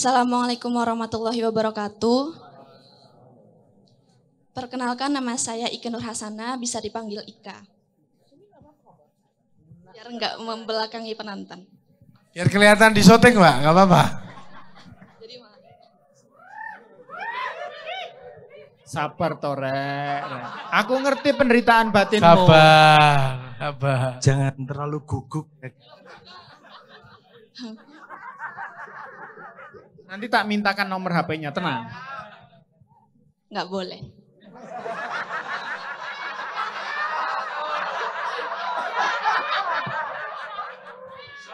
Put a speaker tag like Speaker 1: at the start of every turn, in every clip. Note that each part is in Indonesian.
Speaker 1: Assalamualaikum warahmatullahi wabarakatuh. Perkenalkan, nama saya Ike Nur Hasana, bisa dipanggil Ika. Biar nggak membelakangi penonton.
Speaker 2: Biar kelihatan di syuting, Mbak, nggak apa-apa.
Speaker 3: Sabar Torek. Aku ngerti penderitaan batinmu.
Speaker 2: Sabar.
Speaker 4: Jangan terlalu gugup.
Speaker 3: Nanti tak mintakan nomor HP-nya, tenang.
Speaker 1: Nggak boleh.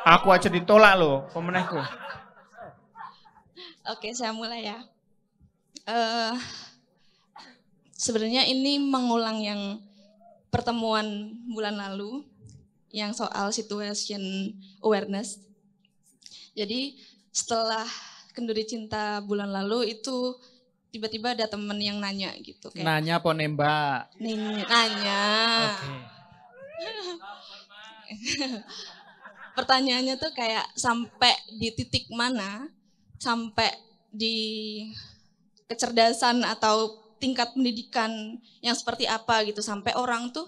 Speaker 3: Aku aja ditolak loh, pemenangku.
Speaker 1: Oke, saya mulai ya. Sebenarnya ini mengulang yang pertemuan bulan lalu, yang soal situation awareness. Jadi setelah Kenduri Cinta bulan lalu itu tiba-tiba ada temen yang nanya gitu. Kayak,
Speaker 3: Nanya apa nembak?
Speaker 1: Nanya.
Speaker 3: Oke.
Speaker 1: Pertanyaannya tuh kayak sampai di titik mana, sampai di kecerdasan atau tingkat pendidikan yang seperti apa gitu, sampai orang tuh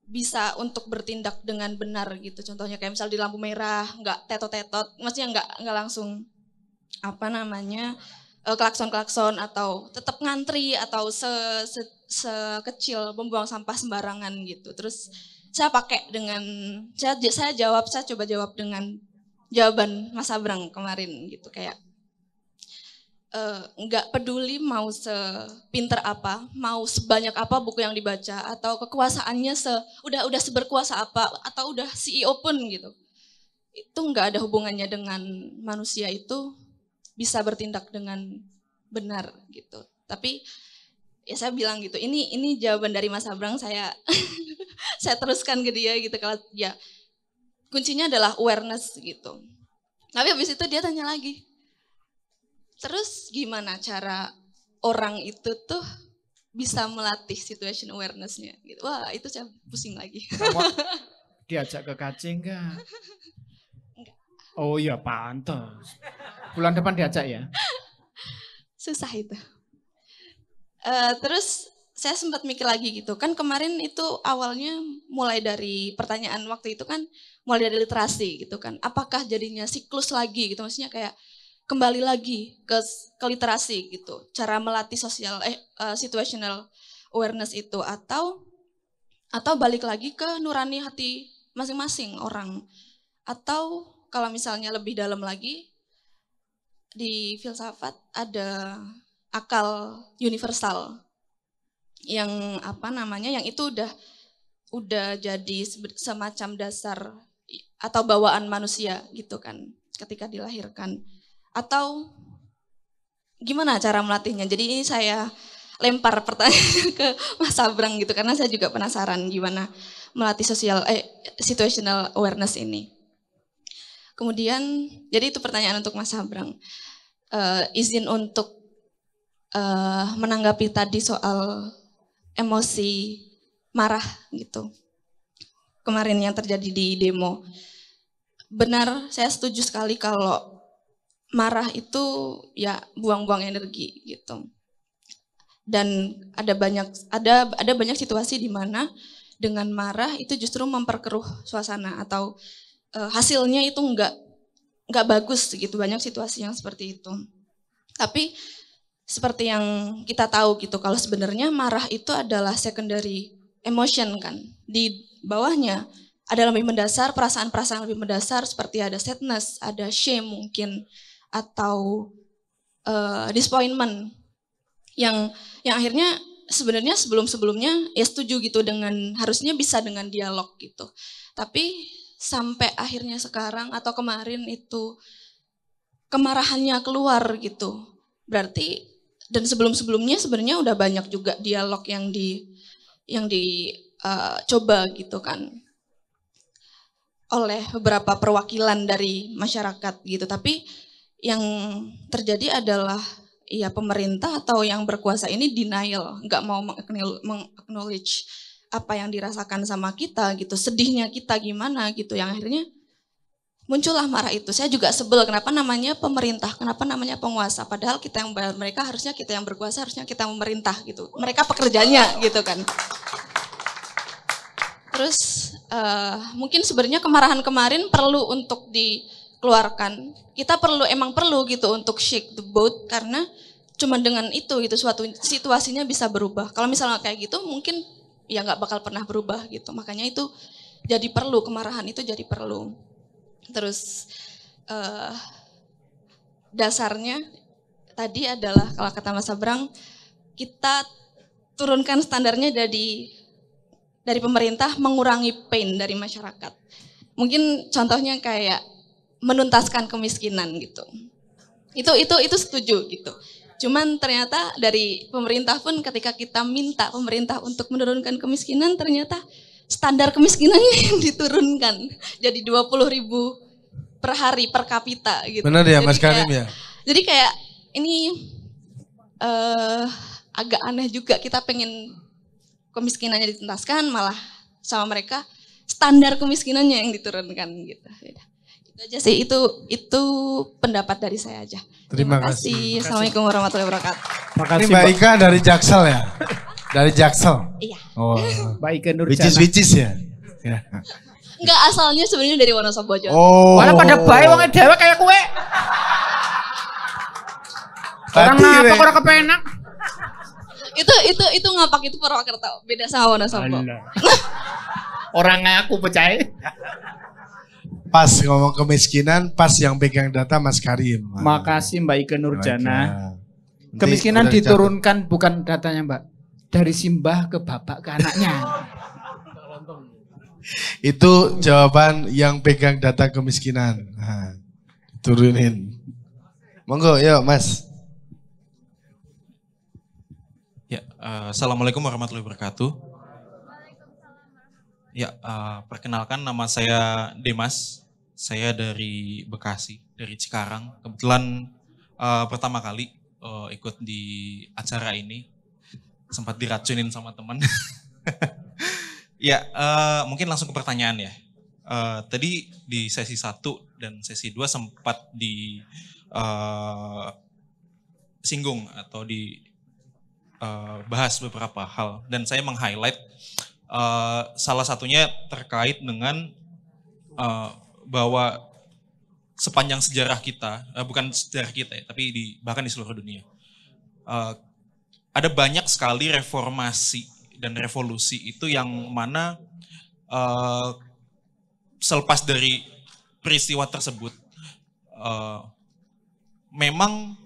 Speaker 1: bisa untuk bertindak dengan benar gitu. Contohnya kayak misal di lampu merah, nggak tetot-tetot, maksudnya nggak langsung klakson-klakson atau tetap ngantri atau sekecil membuang sampah sembarangan gitu. Terus saya pakai dengan saya coba jawab dengan jawaban Mas Abrang kemarin gitu, kayak nggak peduli mau sepinter apa, mau sebanyak apa buku yang dibaca, atau kekuasaannya udah seberkuasa apa, atau udah CEO pun gitu, itu nggak ada hubungannya dengan manusia itu bisa bertindak dengan benar gitu. Tapi ya saya bilang gitu, ini jawaban dari Mas Abrang, saya saya teruskan ke dia gitu, kalau ya kuncinya adalah awareness gitu. Tapi habis itu dia tanya lagi, terus gimana cara orang itu tuh bisa melatih situation awareness-nya gitu. Wah, itu saya pusing lagi.
Speaker 3: Kamu diajak ke kacing enggak?
Speaker 1: Enggak.
Speaker 3: Oh iya pantas. Bulan depan diajak ya?
Speaker 1: Susah itu. Terus saya sempat mikir lagi gitu, kan kemarin itu awalnya mulai dari pertanyaan waktu itu kan mulai dari literasi gitu kan. Apakah jadinya siklus lagi gitu, maksudnya kayak kembali lagi ke literasi gitu, cara melatih situational awareness itu, atau balik lagi ke nurani hati masing-masing orang, atau kalau misalnya lebih dalam lagi di filsafat ada akal universal yang yang itu udah jadi semacam dasar atau bawaan manusia gitu kan ketika dilahirkan. Atau gimana cara melatihnya? Jadi ini saya lempar pertanyaan ke Mas Abrang gitu, karena saya juga penasaran gimana melatih situational awareness ini. Kemudian, jadi itu pertanyaan untuk Mas Abrang. Izin untuk menanggapi tadi soal emosi marah gitu. Kemarin yang terjadi di demo. Benar, saya setuju sekali kalau marah itu ya buang-buang energi gitu. Dan ada banyak situasi di mana dengan marah itu justru memperkeruh suasana, atau hasilnya itu nggak bagus gitu. Banyak situasi yang seperti itu. Tapi seperti yang kita tahu gitu, kalau sebenarnya marah itu adalah secondary emotion kan. Di bawahnya ada lebih mendasar, perasaan-perasaan lebih mendasar seperti ada sadness, ada shame mungkin, atau disappointment yang akhirnya sebenarnya sebelumnya ya setuju gitu dengan harusnya bisa dengan dialog gitu. Tapi sampai akhirnya sekarang atau kemarin itu kemarahannya keluar gitu. Berarti dan sebelumnya sebenarnya udah banyak juga dialog yang dicoba gitu kan oleh beberapa perwakilan dari masyarakat gitu. Tapi yang terjadi adalah ya pemerintah atau yang berkuasa ini denial, nggak mau meng-acknowledge apa yang dirasakan sama kita gitu, sedihnya kita gimana gitu, yang akhirnya muncullah marah itu. Saya juga sebel kenapa namanya pemerintah, kenapa namanya penguasa. Padahal kita yang bayar mereka, harusnya kita yang berkuasa, harusnya kita yang memerintah gitu. Mereka pekerjanya gitu kan. Terus mungkin sebenarnya kemarahan kemarin perlu untuk dikeluarkan. Kita emang perlu gitu untuk shake the boat karena cuma dengan itu gitu suatu situasinya bisa berubah. Kalau misalnya kayak gitu mungkin ya nggak bakal pernah berubah gitu. Makanya itu jadi perlu, kemarahan itu jadi perlu. Terus dasarnya tadi adalah kalau kata Mas Abrang, kita turunkan standarnya dari pemerintah, mengurangi pain dari masyarakat. Mungkin contohnya kayak menuntaskan kemiskinan gitu. Itu setuju gitu. Cuman ternyata dari pemerintah pun ketika kita minta pemerintah untuk menurunkan kemiskinan, ternyata standar kemiskinannya yang diturunkan jadi 20.000 per hari per kapita gitu.
Speaker 2: Benar ya
Speaker 1: jadi
Speaker 2: Mas Karim ya?
Speaker 1: Jadi kayak ini agak aneh juga, kita pengen kemiskinannya dituntaskan malah sama mereka standar kemiskinannya yang diturunkan gitu. Itu aja sih, itu pendapat dari saya aja.
Speaker 2: Terima kasih.
Speaker 1: Assalamualaikum warahmatullahi wabarakatuh.
Speaker 2: Ini Mbak Ika dari Jaksel ya? Dari Jaksel?
Speaker 1: Iya.
Speaker 2: Oh.
Speaker 3: Mbak Ika Nurjana.
Speaker 2: Which is ya? Ya.
Speaker 1: Enggak, asalnya sebenarnya dari Wonosobo Jawa.
Speaker 2: Oh.
Speaker 3: Malah pada bae wong dhewe kayak kue. Orang ngapa kok ora kepenak?
Speaker 1: Itu ngapak itu Purwokerto, beda sama Wonosobo.
Speaker 3: Orang ngaku percaya.
Speaker 2: Pas ngomong kemiskinan, pas yang pegang data Mas Karim.
Speaker 3: Makasih Mbak Ika Nurjana.
Speaker 2: Nanti
Speaker 3: Kemiskinan
Speaker 2: udah
Speaker 3: diturunkan bukan datanya Mbak. Dari simbah ke bapak ke anaknya.
Speaker 2: Itu jawaban yang pegang data kemiskinan. Nah, turunin. Monggo, yuk Mas.
Speaker 4: Ya, assalamualaikum warahmatullahi wabarakatuh. Ya, perkenalkan nama saya Demas. Saya dari Bekasi, dari Cikarang. Kebetulan pertama kali ikut di acara ini. Sempat diracunin sama teman. Ya, mungkin langsung ke pertanyaan ya. Tadi di sesi 1 dan sesi 2 sempat singgung atau bahas beberapa hal. Dan saya meng-highlight salah satunya terkait dengan bahwa sepanjang sejarah kita, bukan sejarah kita ya, tapi bahkan di seluruh dunia, ada banyak sekali reformasi dan revolusi itu yang mana selepas dari peristiwa tersebut memang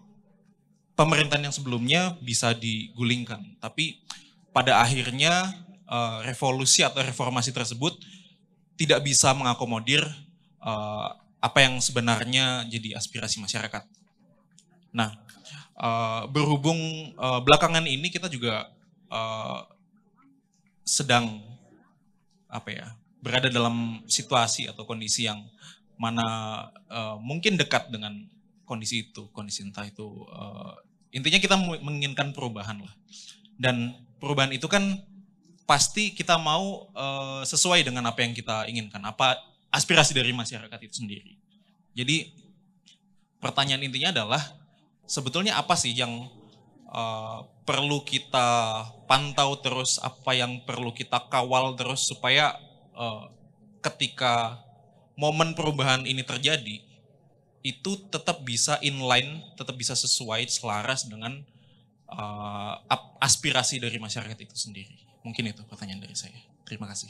Speaker 4: pemerintahan yang sebelumnya bisa digulingkan, tapi pada akhirnya revolusi atau reformasi tersebut tidak bisa mengakomodir apa yang sebenarnya jadi aspirasi masyarakat. Nah, berhubung belakangan ini kita juga sedang berada dalam situasi atau kondisi yang mana mungkin dekat dengan kondisi itu, kondisi entah itu intinya kita menginginkan perubahan lah. Dan perubahan itu kan pasti kita mau sesuai dengan apa yang kita inginkan, apa aspirasi dari masyarakat itu sendiri. Jadi pertanyaan intinya adalah sebetulnya apa sih yang perlu kita pantau terus, apa yang perlu kita kawal terus supaya ketika momen perubahan ini terjadi itu tetap bisa inline, tetap bisa sesuai, selaras dengan aspirasi dari masyarakat itu sendiri. Mungkin itu pertanyaan dari saya. Terima kasih.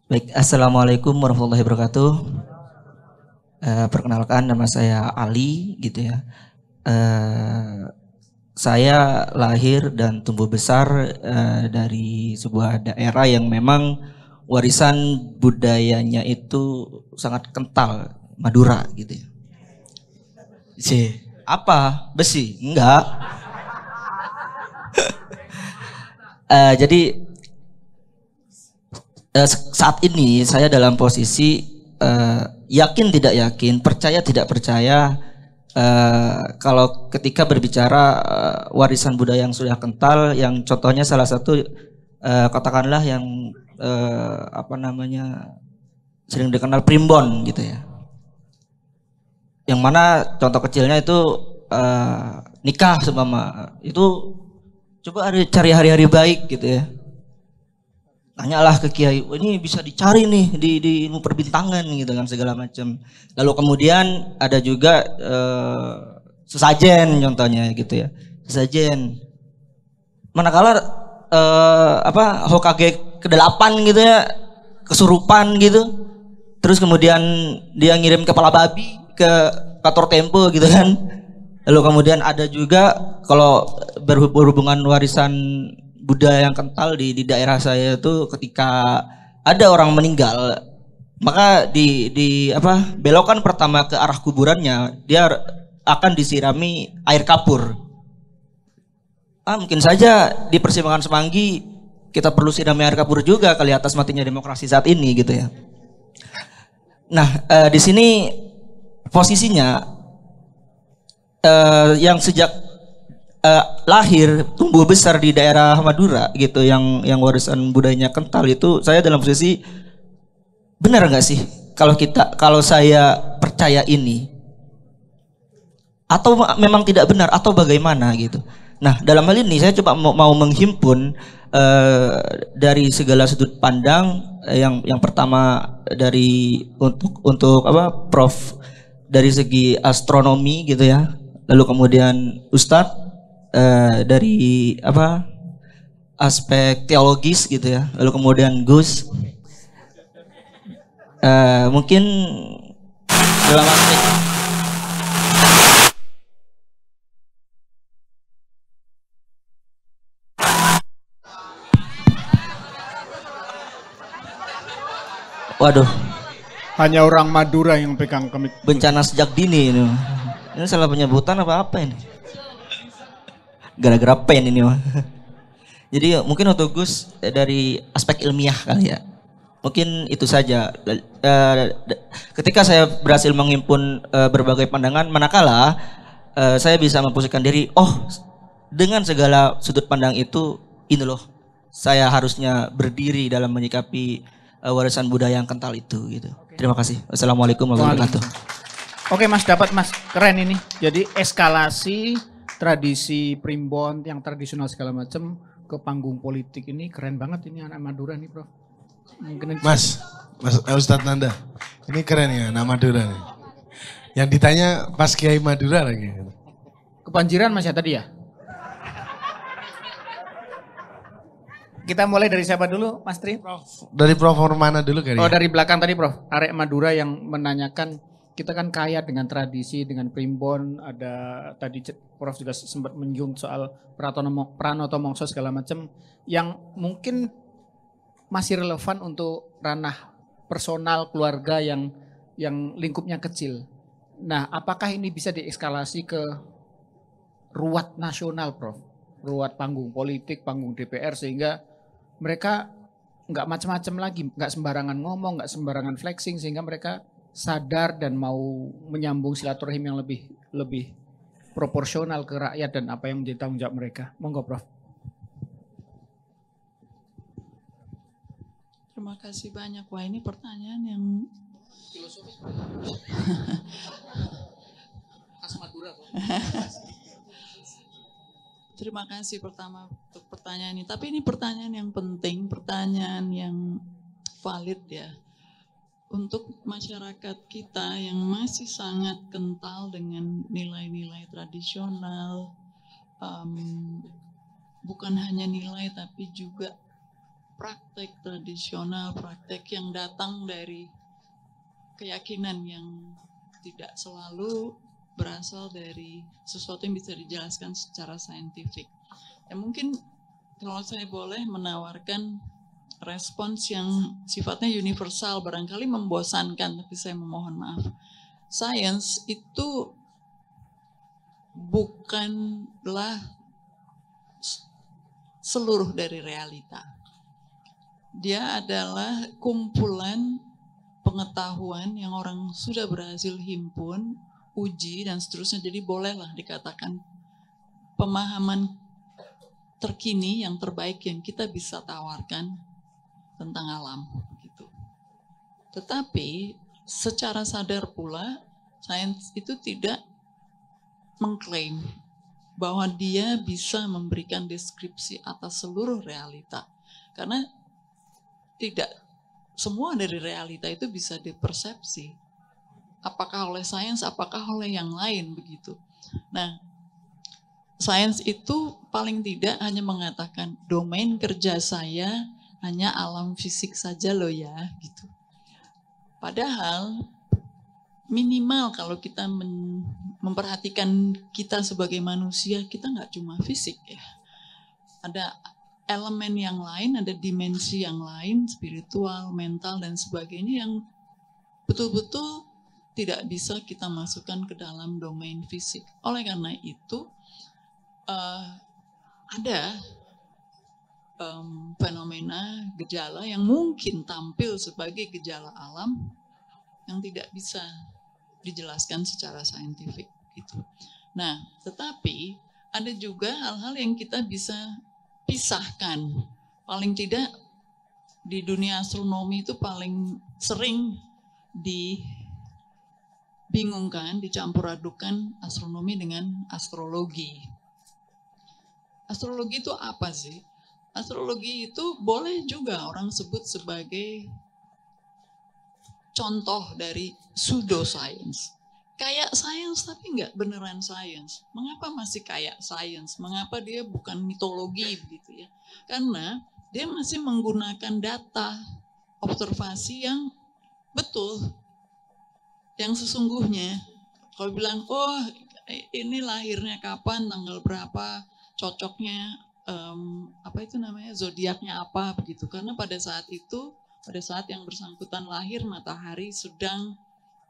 Speaker 5: Baik, assalamualaikum warahmatullahi wabarakatuh. Perkenalkan, nama saya Ali, gitu ya. Saya lahir dan tumbuh besar dari sebuah daerah yang memang warisan budayanya itu sangat kental, Madura, gitu ya. Apa? Besi? Enggak. Jadi saat ini saya dalam posisi yakin tidak yakin, percaya tidak percaya, kalau ketika berbicara warisan budaya yang sudah kental, yang contohnya salah satu katakanlah yang apa namanya sering dikenal primbon gitu ya. Yang mana contoh kecilnya itu nikah seumpama itu coba cari hari-hari baik gitu ya. Tanyalah ke kiai, oh, ini bisa dicari nih di ilmu perbintangan gitu kan segala macam. Lalu kemudian ada juga sesajen contohnya gitu ya. Sesajen. Manakala apa Hokage ke-8 gitu ya, kesurupan gitu. Terus kemudian dia ngirim kepala babi ke kantor Tempo gitu kan. Lalu kemudian ada juga kalau berhubungan warisan budaya yang kental di daerah saya itu ketika ada orang meninggal maka di apa belokan pertama ke arah kuburannya dia akan disirami air kapur. Mungkin saja di persimpangan Semanggi kita perlu sirami air kapur juga kali atas matinya demokrasi saat ini gitu ya. Nah di sini posisinya yang sejak lahir tumbuh besar di daerah Madura gitu yang warisan budayanya kental itu saya dalam posisi benar nggak sih kalau saya percaya ini atau memang tidak benar atau bagaimana gitu. Nah dalam hal ini saya coba mau menghimpun dari segala sudut pandang yang pertama dari untuk apa Prof dari segi astronomi gitu ya, lalu kemudian Ustadz dari apa aspek teologis gitu ya, lalu kemudian Gus mungkin dalam aspek waduh
Speaker 3: Hanya orang Madura yang pegang kemik.
Speaker 5: bencana sejak dini ini salah penyebutan apa ini gara-gara pen ini mah. Jadi mungkin untuk Gus dari aspek ilmiah kali ya. Mungkin itu saja. Ketika saya berhasil menghimpun berbagai pandangan, manakala saya bisa memposisikan diri, oh dengan segala sudut pandang itu, ini loh, saya harusnya berdiri dalam menyikapi warisan budaya yang kental itu. Gitu. Terima kasih. Wassalamualaikum warahmatullahi wabarakatuh.
Speaker 3: Oke Mas, dapat Mas, keren ini. Jadi eskalasi tradisi primbon yang tradisional segala macam ke panggung politik ini keren banget ini anak Madura nih Prof. Mungkin
Speaker 2: Mas Ustadz Nanda, ini keren ya anak Madura nih. Yang ditanya pas Kiai Madura lagi.
Speaker 3: kebanjiran Mas ya tadi ya. Kita mulai dari siapa dulu Mas Tri?
Speaker 2: Dari Prof Hormana dulu kali
Speaker 3: Oh
Speaker 2: ya?
Speaker 3: dari belakang tadi Prof, arek Madura yang menanyakan kita kan kaya dengan tradisi, dengan primbon, ada tadi Prof juga sempat menyinggung soal Pranoto Mongso segala macam yang mungkin masih relevan untuk ranah personal keluarga yang lingkupnya kecil. Nah, apakah ini bisa dieskalasi ke ruat nasional, Prof? Ruat panggung politik, panggung DPR sehingga mereka nggak macam-macam lagi, nggak sembarangan ngomong, nggak sembarangan flexing sehingga mereka sadar dan mau menyambung silaturahim yang lebih proporsional ke rakyat dan apa yang menjadi tanggung jawab mereka. Monggo Prof.
Speaker 6: Terima kasih banyak. Wah ini pertanyaan yang filosofis. Terima kasih pertama untuk pertanyaan ini. Tapi ini pertanyaan yang penting, pertanyaan yang valid ya. Untuk masyarakat kita yang masih sangat kental dengan nilai-nilai tradisional, bukan hanya nilai tapi juga praktek tradisional, praktek yang datang dari keyakinan yang tidak selalu berasal dari sesuatu yang bisa dijelaskan secara saintifik. Ya mungkin kalau saya boleh menawarkan respons yang sifatnya universal, barangkali membosankan, tapi saya memohon maaf. Sains itu bukanlah seluruh dari realita. Dia adalah kumpulan pengetahuan yang orang sudah berhasil himpun, uji, dan seterusnya. Jadi bolehlah dikatakan pemahaman terkini, yang terbaik yang kita bisa tawarkan tentang alam gitu. Tetapi secara sadar pula sains itu tidak mengklaim bahwa dia bisa memberikan deskripsi atas seluruh realita. Karena tidak semua dari realita itu bisa dipersepsi. Apakah oleh sains, apakah oleh yang lain begitu. Nah, sains itu paling tidak hanya mengatakan domain kerja saya hanya alam fisik saja loh ya gitu. Padahal minimal kalau kita memperhatikan kita sebagai manusia, kita nggak cuma fisik ya. Ada elemen yang lain, ada dimensi yang lain, spiritual, mental, dan sebagainya yang betul-betul tidak bisa kita masukkan ke dalam domain fisik. Oleh karena itu, ada fenomena gejala yang mungkin tampil sebagai gejala alam yang tidak bisa dijelaskan secara saintifik gitu. Nah, tetapi ada juga hal-hal yang kita bisa pisahkan. Paling tidak di dunia astronomi itu paling sering dibingungkan, dicampur adukan astronomi dengan astrologi. Astrologi itu apa sih? Astrologi itu boleh juga orang sebut sebagai contoh dari pseudoscience. Kayak sains tapi nggak beneran sains. Mengapa masih kayak sains? Mengapa dia bukan mitologi begitu ya? Karena dia masih menggunakan data observasi yang betul, yang sesungguhnya. Kalau bilang, oh ini lahirnya kapan, tanggal berapa, cocoknya apa itu namanya, zodiaknya apa begitu. Karena pada saat itu, pada saat yang bersangkutan lahir, matahari sedang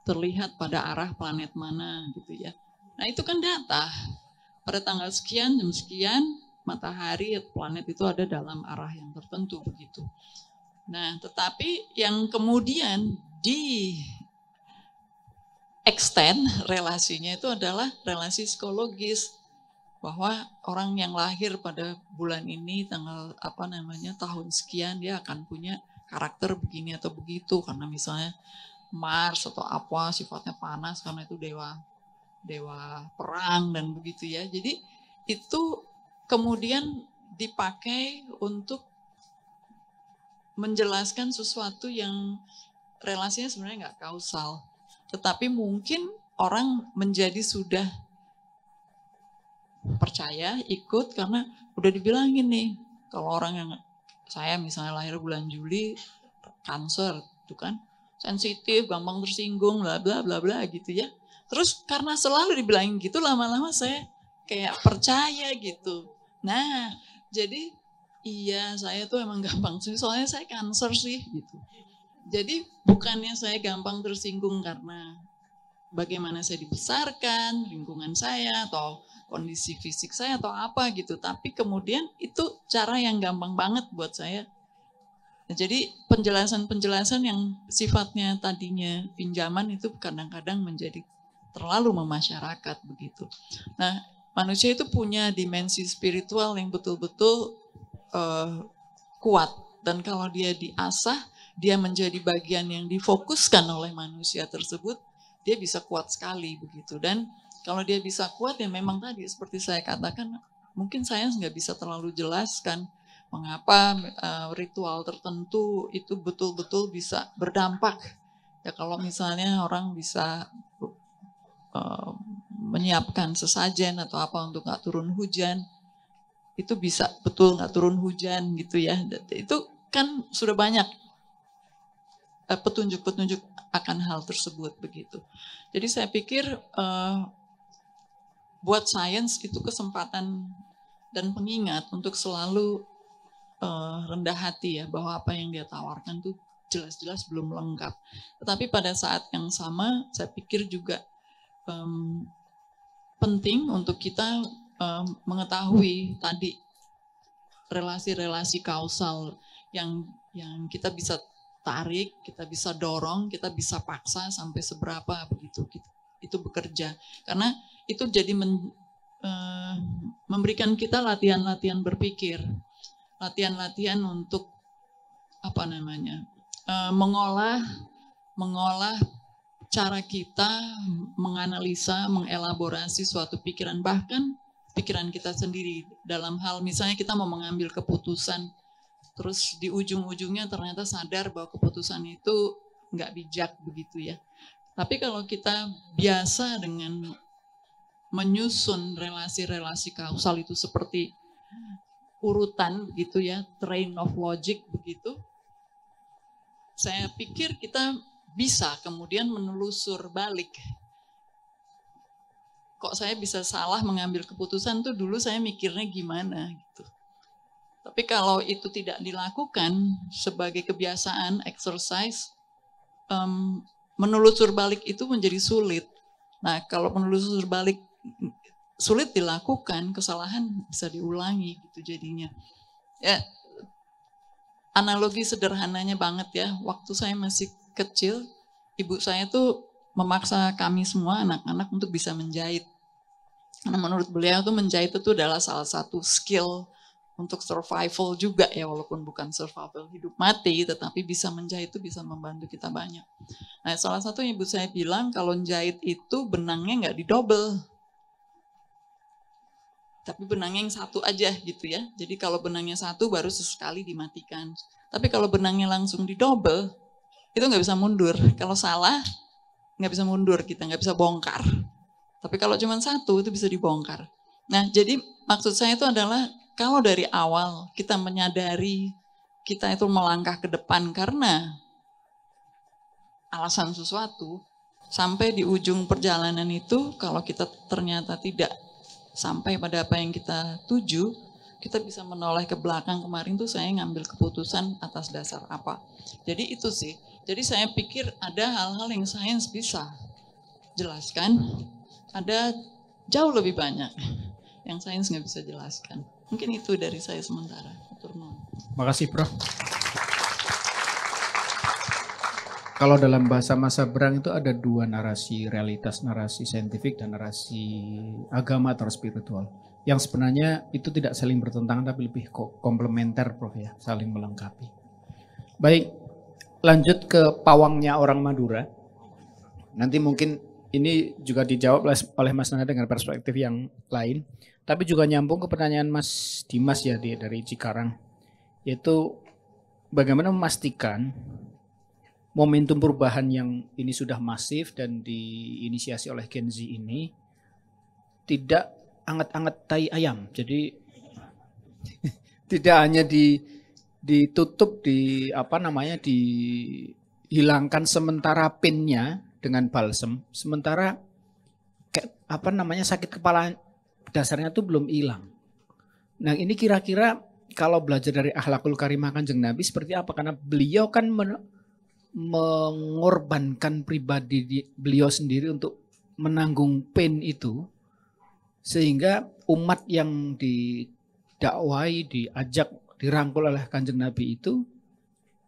Speaker 6: terlihat pada arah planet mana gitu ya. Nah itu kan data. Pada tanggal sekian, jam sekian, matahari, planet itu ada dalam arah yang tertentu begitu. Nah tetapi yang kemudian di extend relasinya itu adalah relasi psikologis. Bahwa orang yang lahir pada bulan ini tanggal apa namanya tahun sekian dia akan punya karakter begini atau begitu karena misalnya Mars atau apa sifatnya panas karena itu dewa perang dan begitu ya. Jadi itu kemudian dipakai untuk menjelaskan sesuatu yang relasinya sebenarnya nggak kausal. Tetapi mungkin orang menjadi sudah percaya, ikut karena udah dibilangin nih. Kalau orang yang saya misalnya lahir bulan Juli, Cancer, itu kan sensitif, gampang tersinggung, bla bla bla bla gitu ya. Terus karena selalu dibilangin gitu, lama-lama saya kayak percaya gitu. Nah, jadi iya saya tuh emang gampang sih, soalnya saya Cancer sih gitu. Jadi bukannya saya gampang tersinggung karena bagaimana saya dibesarkan, lingkungan saya, atau kondisi fisik saya, atau apa gitu. Tapi kemudian itu cara yang gampang banget buat saya. Nah, jadi penjelasan-penjelasan yang sifatnya tadinya pinjaman itu kadang-kadang menjadi terlalu memasyarakat begitu. Nah, manusia itu punya dimensi spiritual yang betul-betul kuat. Dan kalau dia diasah, dia menjadi bagian yang difokuskan oleh manusia tersebut, dia bisa kuat sekali begitu. Dan kalau dia bisa kuat ya memang tadi seperti saya katakan mungkin sains nggak bisa terlalu jelaskan mengapa ritual tertentu itu betul-betul bisa berdampak. Ya kalau misalnya orang bisa menyiapkan sesajen atau apa untuk nggak turun hujan, itu bisa betul nggak turun hujan gitu ya. Itu kan sudah banyak petunjuk-petunjuk akan hal tersebut begitu. Jadi saya pikir buat sains itu kesempatan dan pengingat untuk selalu rendah hati ya bahwa apa yang dia tawarkan tuh jelas-jelas belum lengkap. Tetapi pada saat yang sama saya pikir juga penting untuk kita mengetahui tadi relasi-relasi kausal yang kita bisa tarik, kita bisa dorong, kita bisa paksa sampai seberapa begitu itu bekerja. Karena itu jadi memberikan kita latihan-latihan berpikir, latihan-latihan untuk mengolah cara kita menganalisa, mengelaborasi suatu pikiran, bahkan pikiran kita sendiri dalam hal misalnya kita mau mengambil keputusan, terus di ujung-ujungnya ternyata sadar bahwa keputusan itu nggak bijak begitu ya. Tapi kalau kita biasa dengan menyusun relasi-relasi kausal itu seperti urutan begitu ya, train of logic begitu, saya pikir kita bisa kemudian menelusur balik. Kok saya bisa salah mengambil keputusan tuh dulu saya mikirnya gimana gitu. Tapi kalau itu tidak dilakukan sebagai kebiasaan, exercise, menelusur balik itu menjadi sulit. Nah kalau menelusur balik sulit dilakukan, kesalahan bisa diulangi gitu jadinya. Ya, analogi sederhananya banget ya, waktu saya masih kecil, ibu saya tuh memaksa kami semua anak-anak untuk bisa menjahit. Karena menurut beliau tuh menjahit itu adalah salah satu skill untuk survival juga ya, walaupun bukan survival hidup mati, tetapi bisa menjahit itu bisa membantu kita banyak. Nah salah satu ibu saya bilang kalau menjahit itu benangnya nggak didobel, tapi benangnya yang satu aja gitu ya. Jadi kalau benangnya satu baru sesekali dimatikan. Tapi kalau benangnya langsung didobel, itu nggak bisa mundur. Kalau salah, nggak bisa mundur, kita nggak bisa bongkar. Tapi kalau cuma satu, itu bisa dibongkar. Nah, jadi maksud saya itu adalah, kalau dari awal kita menyadari kita itu melangkah ke depan karena alasan sesuatu, sampai di ujung perjalanan itu, kalau kita ternyata tidak sampai pada apa yang kita tuju, kita bisa menoleh ke belakang. Kemarin tuh saya ngambil keputusan atas dasar apa. Jadi itu sih. Jadi saya pikir ada hal-hal yang sains bisa jelaskan, ada jauh lebih banyak yang sains nggak bisa jelaskan. Mungkin itu dari saya sementara.
Speaker 3: Makasih Prof. Kalau dalam bahasa Mas Sabrang itu ada dua narasi realitas, narasi saintifik dan narasi agama atau spiritual. Yang sebenarnya itu tidak saling bertentangan tapi lebih komplementer Prof ya, saling melengkapi. Baik, lanjut ke pawangnya orang Madura. Nanti mungkin ini juga dijawab oleh Mas Nanda dengan perspektif yang lain. Tapi juga nyambung ke pertanyaan Mas Dimas ya dari Cikarang. Yaitu bagaimana memastikan momentum perubahan yang ini sudah masif dan diinisiasi oleh Gen Z ini tidak anget-anget tai ayam. Jadi tidak hanya ditutup dihilangkan sementara pinnya dengan balsem, sementara sakit kepala dasarnya tuh belum hilang. Nah, ini kira-kira kalau belajar dari akhlakul karimah Kanjeng Nabi seperti apa? Karena beliau kan mengorbankan pribadi beliau sendiri untuk menanggung pain itu, sehingga umat yang didakwai, diajak, dirangkul oleh Kanjeng Nabi itu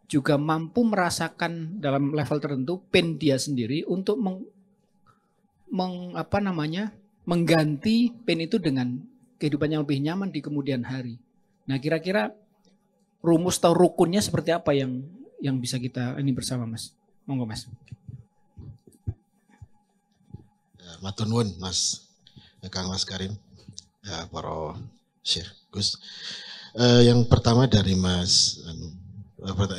Speaker 3: juga mampu merasakan dalam level tertentu pain dia sendiri untuk mengganti pain itu dengan kehidupan yang lebih nyaman di kemudian hari. Nah, kira-kira rumus atau rukunnya seperti apa yang bisa kita ini bersama Mas? Monggo Mas.
Speaker 7: Matur nuwun Mas Kang Mas Karim, ya, para Syekh Gus. Yang pertama dari Mas,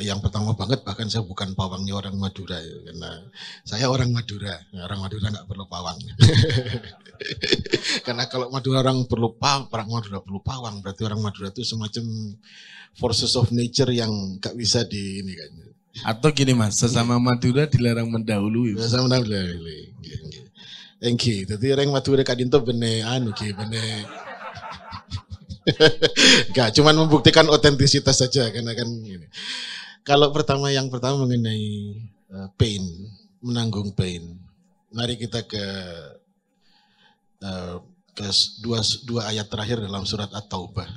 Speaker 7: yang pertama banget bahkan saya bukan pawangnya orang Madura ya, karena saya orang Madura. Orang Madura nggak perlu pawang. Karena kalau Madura orang Madura perlu pawang, berarti orang Madura itu semacam forces of nature yang nggak bisa di ini kan.
Speaker 2: Atau gini Mas, sesama Madura dilarang mendahului.
Speaker 7: Sesama mendahului. Thank you. Jadi orang Madura kadinto bene Gak, cuman membuktikan otentisitas saja karena kan ini. Kalau yang pertama mengenai pain, menanggung pain. Mari kita ke dua ayat terakhir dalam surat At-Taubah.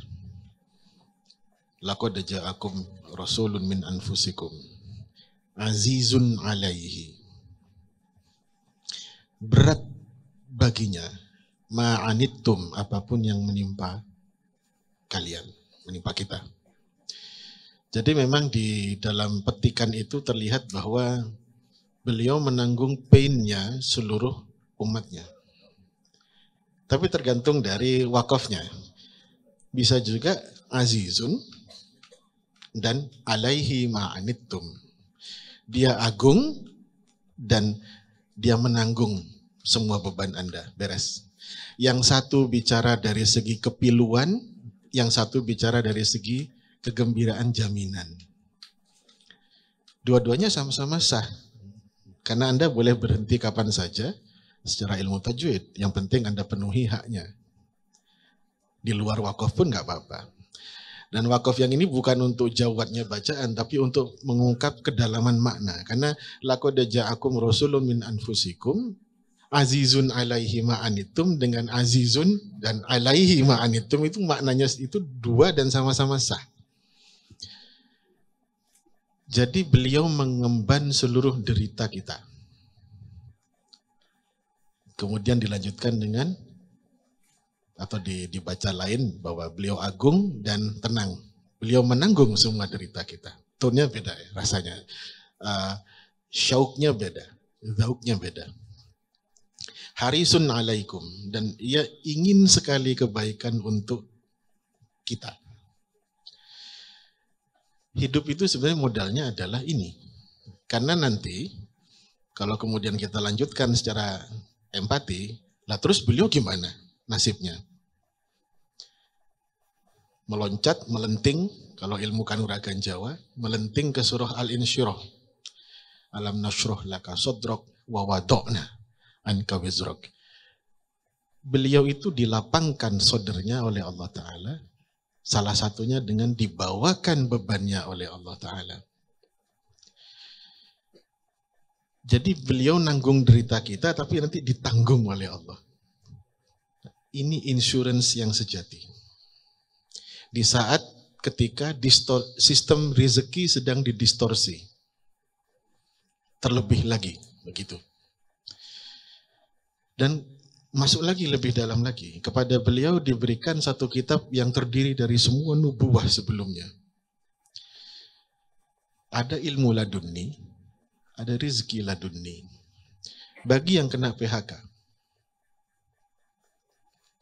Speaker 7: Laqad ja'akum rasulun min anfusikum azizun alaihi. Berat baginya ma'anittum, apapun yang menimpa kalian, menimpa kita. Jadi memang di dalam petikan itu terlihat bahwa beliau menanggung pain-nya seluruh umatnya. Tapi tergantung dari wakafnya. Bisa juga azizun dan alaihi ma'anittum. Dia agung dan dia menanggung semua beban Anda. Beres. Yang satu bicara dari segi kepiluan, yang satu bicara dari segi kegembiraan jaminan. Dua-duanya sama-sama sah. Karena Anda boleh berhenti kapan saja secara ilmu tajwid. Yang penting Anda penuhi haknya. Di luar wakaf pun nggak apa-apa. Dan wakaf yang ini bukan untuk jawatnya bacaan, tapi untuk mengungkap kedalaman makna. Karena laqad ja'akum rasulun min anfusikum azizun alaihi ma'anittum, dengan azizun dan alaihi ma'anittum itu maknanya itu dua dan sama-sama sah. Jadi beliau mengemban seluruh derita kita. Kemudian dilanjutkan dengan, atau dibaca lain, bahwa beliau agung dan tenang. Beliau menanggung semua derita kita. Tonnya beda ya, rasanya. Syauknya beda, zauknya beda. Harisun alaikum, dan ia ingin sekali kebaikan untuk kita. Hidup itu sebenarnya modalnya adalah ini. Karena nanti, kalau kemudian kita lanjutkan secara empati, lah terus beliau gimana nasibnya? Meloncat, melenting, kalau ilmu kanuragan Jawa, melenting ke surah Al-Insyirah. Alam nasyrah laka sodrok wa wadokna anka wizrok. Beliau itu dilapangkan sodernya oleh Allah Ta'ala, salah satunya dengan dibawakan bebannya oleh Allah Ta'ala. Jadi beliau nanggung derita kita, tapi nanti ditanggung oleh Allah. Ini insurance yang sejati. Di saat ketika sistem rezeki sedang didistorsi. Terlebih lagi, begitu. Dan masuk lagi lebih dalam lagi. Kepada beliau diberikan satu kitab yang terdiri dari semua nubuwah sebelumnya. Ada ilmu ladunni, ada rizki ladunni. Bagi yang kena PHK,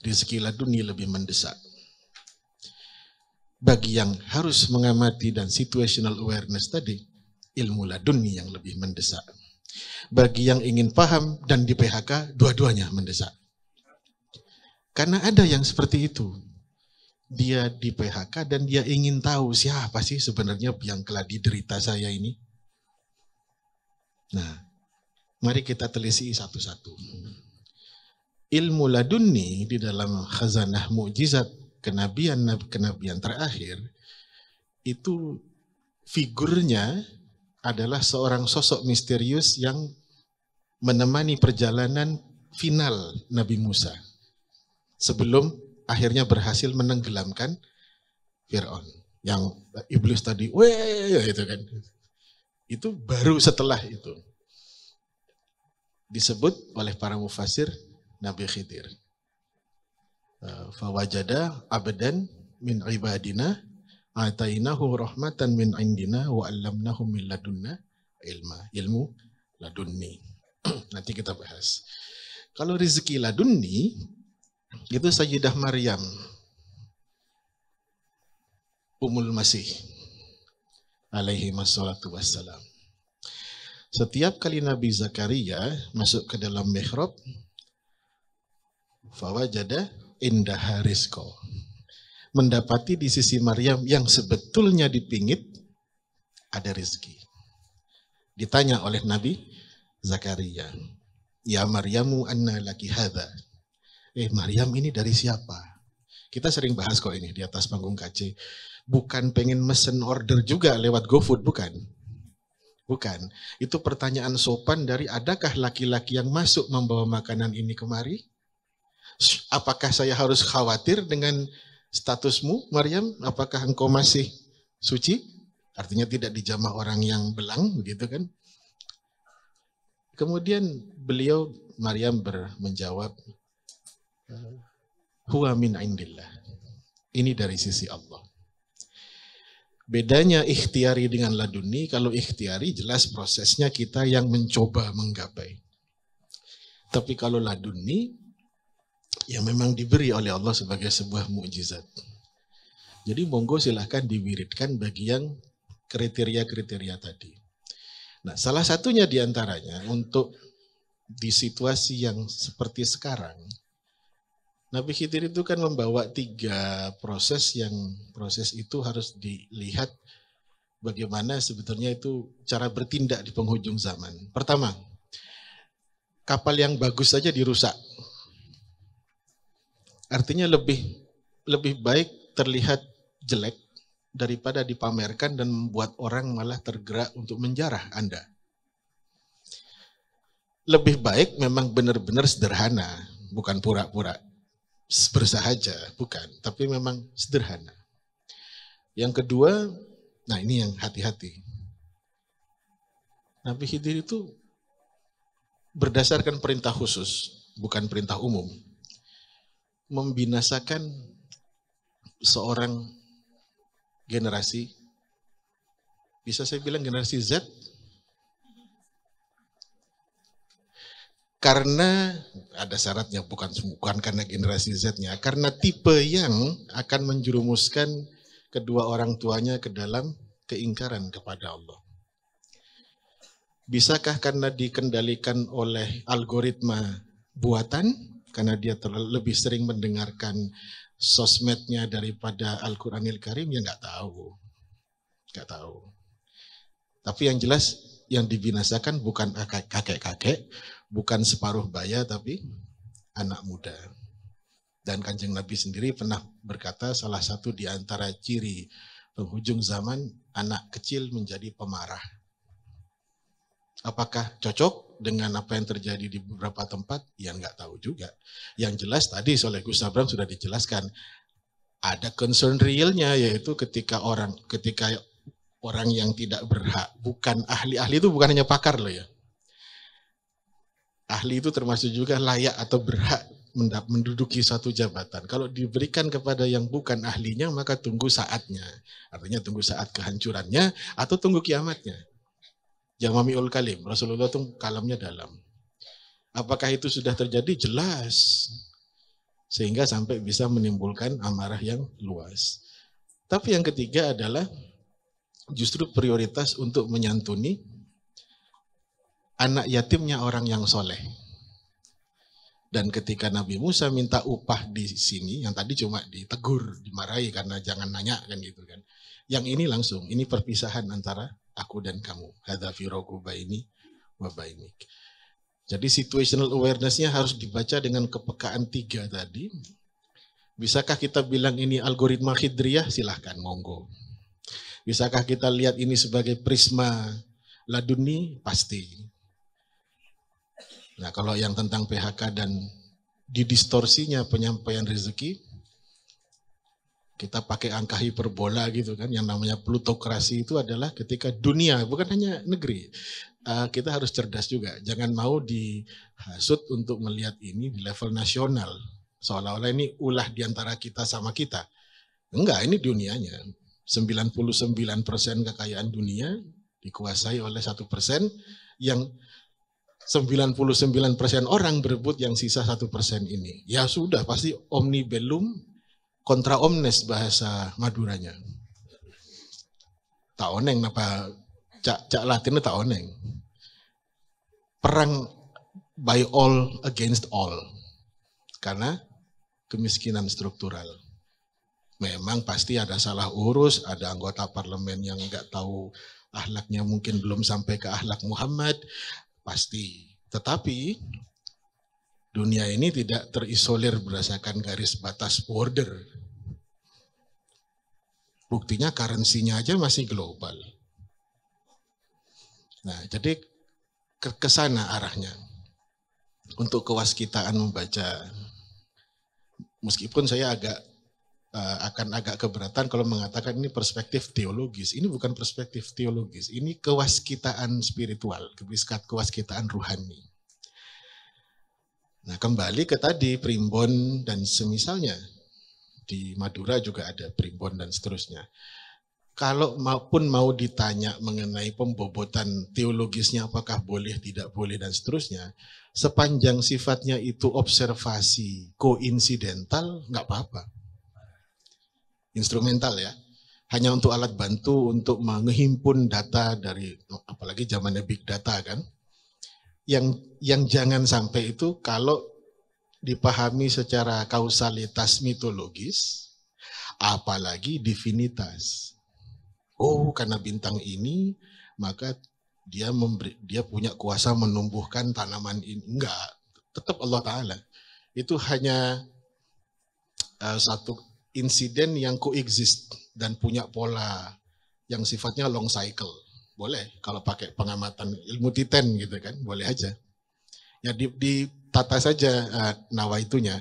Speaker 7: rizki ladunni lebih mendesak. Bagi yang harus mengamati dan situational awareness tadi, ilmu ladunni yang lebih mendesak. Bagi yang ingin paham dan di PHK, dua-duanya mendesak. Karena ada yang seperti itu. Dia di PHK dan dia ingin tahu siapa sih sebenarnya yang keladi derita saya ini. Nah, mari kita telisik satu-satu. Ilmu ladunni di dalam khazanah mukjizat kenabian terakhir, itu figurnya adalah seorang sosok misterius yang menemani perjalanan final Nabi Musa sebelum akhirnya berhasil menenggelamkan Fir'aun. Yang iblis tadi, weh, itu kan. Itu baru setelah itu disebut oleh para mufasir Nabi Khidir. Fawajada abdan min ibadina atainahu rahmatan min indina wa 'allamnahu min ladunna ilmu ladunni. Nanti kita bahas. Kalau rezeki ladunni itu Sayyidah Maryam Ummul Masih alaihi wassalatu wassalam. Setiap kali Nabi Zakaria masuk ke dalam mihrab, fawajada indaha rizqa, mendapati di sisi Maryam yang sebetulnya dipingit ada rezeki. Ditanya oleh Nabi Zakaria, ya Maryamu anna laki hadha. Maryam ini dari siapa? Kita sering bahas kok ini di atas panggung KC. Bukan pengen mesen order juga lewat GoFood, bukan. Bukan. Itu pertanyaan sopan dari adakah laki-laki yang masuk membawa makanan ini kemari? Apakah saya harus khawatir dengan statusmu, Maryam? Apakah engkau masih suci? Artinya tidak dijamah orang yang belang, begitu kan? Kemudian beliau, Maryam menjawab, huwa min indillah. Ini dari sisi Allah. Bedanya ikhtiari dengan laduni, kalau ikhtiari jelas prosesnya kita yang mencoba menggapai. Tapi kalau laduni, ya memang diberi oleh Allah sebagai sebuah mukjizat. Jadi monggo silahkan diwiridkan bagi yang kriteria-kriteria tadi. Nah, salah satunya diantaranya untuk di situasi yang seperti sekarang, Nabi Khidir itu kan membawa 3 proses yang proses itu harus dilihat bagaimana sebetulnya itu cara bertindak di penghujung zaman. Pertama, kapal yang bagus saja dirusak. Artinya lebih baik terlihat jelek daripada dipamerkan dan membuat orang malah tergerak untuk menjarah Anda. Lebih baik memang benar-benar sederhana, bukan pura-pura bersahaja, bukan, tapi memang sederhana. Yang kedua, nah ini yang hati-hati. Nabi Khidir itu berdasarkan perintah khusus, bukan perintah umum, membinasakan seorang generasi, bisa saya bilang generasi Z, karena ada syaratnya, bukan karena generasi Z-nya, karena tipe yang akan menjerumuskan kedua orang tuanya ke dalam keingkaran kepada Allah. Bisakah karena dikendalikan oleh algoritma buatan, karena dia lebih sering mendengarkan sosmednya daripada Al-Quranil Karim, ya nggak tahu. Tapi yang jelas yang dibinasakan bukan kakek-kakek, bukan separuh baya, tapi anak muda. Dan Kanjeng Nabi sendiri pernah berkata salah satu di antara ciri penghujung zaman, anak kecil menjadi pemarah. Apakah cocok dengan apa yang terjadi di beberapa tempat? Ya nggak tahu juga. Yang jelas tadi oleh Gus Abram sudah dijelaskan, ada concern realnya, yaitu ketika orang yang tidak berhak, bukan ahli itu bukan hanya pakar loh ya. Ahli itu termasuk juga layak atau berhak menduduki suatu jabatan. Kalau diberikan kepada yang bukan ahlinya, maka tunggu saatnya. Artinya tunggu saat kehancurannya atau tunggu kiamatnya. Jamamiul kalim, Rasulullah itu kalamnya dalam. Apakah itu sudah terjadi? Jelas. Sehingga sampai bisa menimbulkan amarah yang luas. Tapi yang ketiga adalah justru prioritas untuk menyantuni anak yatimnya orang yang soleh. Dan ketika Nabi Musa minta upah di sini, yang tadi cuma ditegur, dimarahi karena jangan nanya kan gitu kan. Yang ini langsung, ini perpisahan antara aku dan kamu. Hadza firaqu baini wa bainik. Jadi situational awareness-nya harus dibaca dengan kepekaan 3 tadi. Bisakah kita bilang ini algoritma khidriyah? Silahkan, monggo. Bisakah kita lihat ini sebagai prisma laduni? Pasti. Nah, kalau yang tentang PHK dan didistorsinya penyampaian rezeki, kita pakai angka hiperbola gitu kan, yang namanya plutokrasi itu adalah ketika dunia, bukan hanya negeri, kita harus cerdas juga. Jangan mau dihasut untuk melihat ini di level nasional, seolah-olah ini ulah diantara kita sama kita. Enggak, ini dunianya. 99% kekayaan dunia dikuasai oleh 1%, yang 99% orang berebut yang sisa 1% ini. Ya sudah, pasti omni bellum kontra omnes bahasa Maduranya. Tak oneng apa cak Latinnya tak oneng. Perang by all against all. Karena kemiskinan struktural. Memang pasti ada salah urus, ada anggota parlemen yang enggak tahu akhlaknya, mungkin belum sampai ke akhlak Muhammad. Pasti, tetapi dunia ini tidak terisolir berdasarkan garis batas border. Buktinya currency-nya aja masih global. Nah, jadi ke sana arahnya. Untuk kewaskitaan membaca. Meskipun saya akan agak keberatan kalau mengatakan ini perspektif teologis. Ini bukan perspektif teologis, ini kewaskitaan spiritual, kewaskitaan ruhani. Nah, kembali ke tadi primbon dan semisalnya. Di Madura juga ada primbon dan seterusnya. Kalau maupun mau ditanya mengenai pembobotan teologisnya apakah boleh, tidak boleh dan seterusnya, sepanjang sifatnya itu observasi koinsidental, nggak apa-apa. Instrumental ya, hanya untuk alat bantu untuk menghimpun data dari, apalagi zamannya big data kan. Yang jangan sampai itu kalau dipahami secara kausalitas mitologis, apalagi divinitas. Oh, karena bintang ini, maka dia punya kuasa menumbuhkan tanaman ini. Enggak, tetap Allah Ta'ala. Itu hanya satu insiden yang coexist dan punya pola yang sifatnya long cycle. Boleh, kalau pakai pengamatan ilmu Titan gitu kan, boleh aja. Ya ditata saja nawaitunya.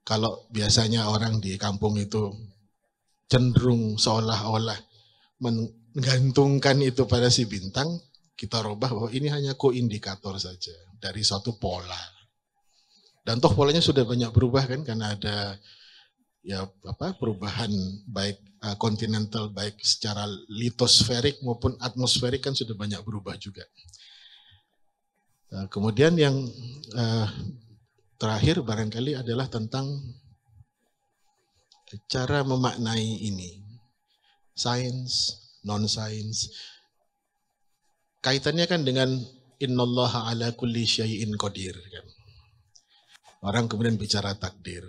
Speaker 7: Kalau biasanya orang di kampung itu cenderung seolah-olah menggantungkan itu pada si bintang, kita rubah bahwa ini hanya koindikator saja dari suatu pola. Dan toh polanya sudah banyak berubah kan, karena ada ya perubahan baik kontinental, baik secara litosferik maupun atmosferik kan sudah banyak berubah juga. Kemudian yang terakhir barangkali adalah tentang cara memaknai ini. Sains, non-sains. Kaitannya kan dengan innallaha ala kulli syai'in qadir kan. Orang kemudian bicara takdir.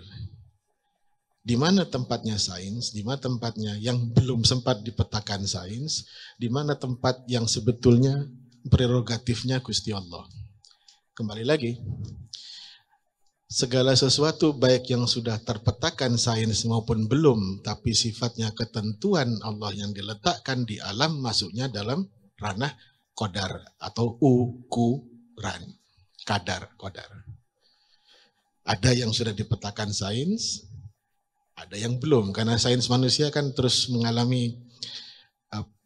Speaker 7: Di mana tempatnya sains, di mana tempatnya yang belum sempat dipetakan sains, di mana tempat yang sebetulnya prerogatifnya Gusti Allah. Kembali lagi, segala sesuatu baik yang sudah terpetakan sains maupun belum, tapi sifatnya ketentuan Allah yang diletakkan di alam, masuknya dalam ranah qadar atau ukuran. Qadar. Ada yang sudah dipetakan sains, ada yang belum. Karena sains manusia kan terus mengalami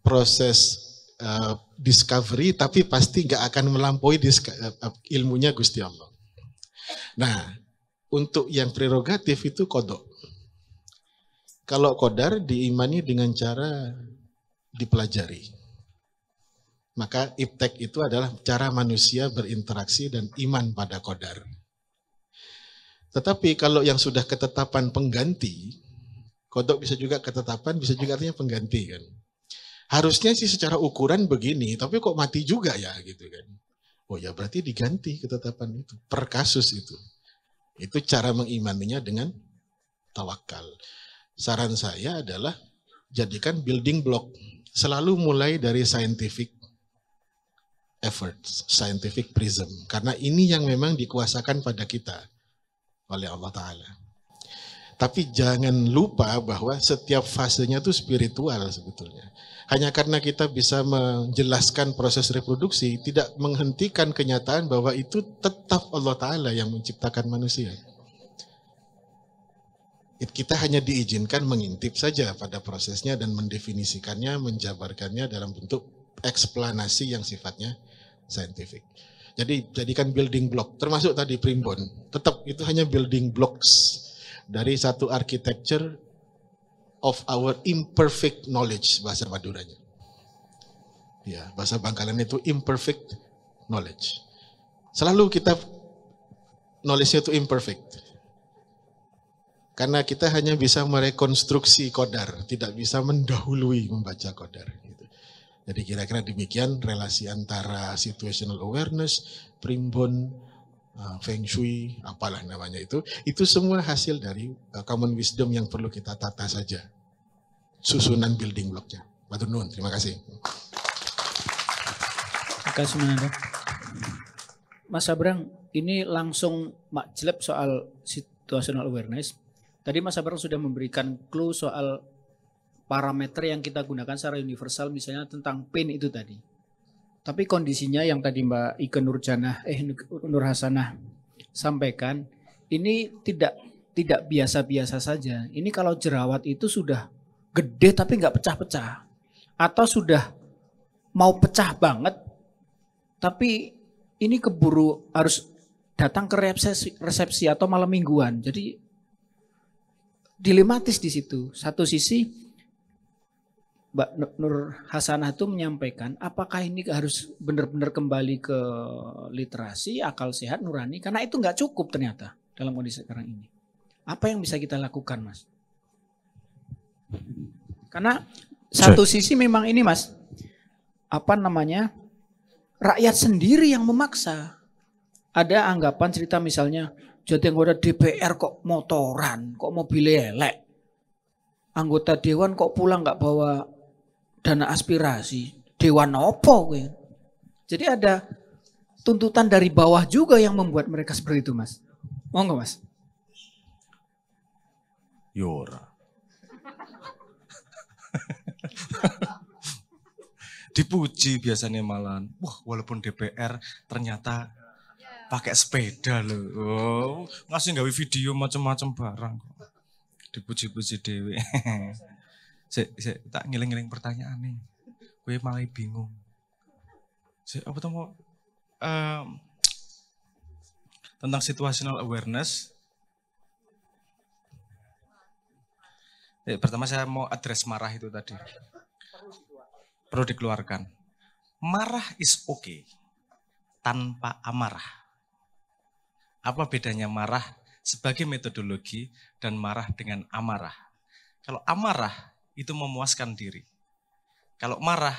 Speaker 7: proses discovery, tapi pasti nggak akan melampaui ilmunya Gusti Allah. Nah, untuk yang prerogatif itu kodok. Kalau qadar diimani dengan cara dipelajari. Maka iptek itu adalah cara manusia berinteraksi dan iman pada qadar. Tetapi kalau yang sudah ketetapan pengganti, kodok bisa juga ketetapan, bisa juga artinya pengganti kan. Harusnya sih secara ukuran begini, tapi kok mati juga ya gitu kan. Oh ya berarti diganti ketetapan itu, per kasus itu. Itu cara mengimaninya dengan tawakal. Saran saya adalah jadikan building block. Selalu mulai dari scientific efforts, scientific prism. Karena ini yang memang dikuasakan pada kita oleh Allah Ta'ala. Tapi jangan lupa bahwa setiap fasenya itu spiritual sebetulnya. Hanya karena kita bisa menjelaskan proses reproduksi, tidak menghentikan kenyataan bahwa itu tetap Allah Ta'ala yang menciptakan manusia. Kita hanya diizinkan mengintip saja pada prosesnya dan mendefinisikannya, menjabarkannya dalam bentuk eksplanasi yang sifatnya saintifik. Jadi jadikan building block, termasuk tadi primbon, tetap itu hanya building blocks dari satu architecture of our imperfect knowledge, bahasa Maduranya. Ya, bahasa Bangkalan itu imperfect knowledge. Selalu kita knowledge-nya itu imperfect. Karena kita hanya bisa merekonstruksi qadar, tidak bisa mendahului membaca qadar. Gitu. Jadi kira-kira demikian relasi antara situational awareness, primbon, feng shui, apalah namanya itu semua hasil dari common wisdom yang perlu kita tata saja. Susunan building blocknya. Matur nuwun, terima kasih.
Speaker 3: Terima kasih Mananda. Mas Abrang, ini langsung makjleb soal situational awareness. Tadi Mas Abrang sudah memberikan clue soal parameter yang kita gunakan secara universal, misalnya tentang pain itu tadi. Tapi kondisinya yang tadi Mbak Ike Nur Hasanah sampaikan, ini tidak biasa-biasa saja. Ini kalau jerawat itu sudah gede tapi nggak pecah-pecah, atau sudah mau pecah banget, tapi ini keburu harus datang ke resepsi atau malam mingguan. Jadi dilematis di situ. Satu sisi Mbak Nur Hasanah itu menyampaikan apakah ini harus benar-benar kembali ke literasi, akal sehat, nurani. Karena itu nggak cukup ternyata dalam kondisi sekarang ini. Apa yang bisa kita lakukan, Mas? Karena satu sisi memang ini, Mas, rakyat sendiri yang memaksa. Ada anggapan cerita misalnya, jadi anggota DPR kok motoran, kok mobilnya elek. Anggota dewan kok pulang nggak bawa dana aspirasi. Dewan opo gue. Jadi ada tuntutan dari bawah juga yang membuat mereka seperti itu, Mas. Mau nggak, Mas?
Speaker 8: Yora. Dipuji biasanya malahan. Wah, walaupun DPR ternyata pakai sepeda loh. Oh, ngasih gawe video macam-macam barang. Dipuji-puji dewe. Saya tak ngiling-ngiling pertanyaan nih. Gue malah bingung. Apa tuh mau tentang situational awareness. Pertama saya mau address marah itu tadi. Perlu dikeluarkan. Marah is okay tanpa amarah. Apa bedanya marah sebagai metodologi dan marah dengan amarah? Kalau amarah itu memuaskan diri. Kalau marah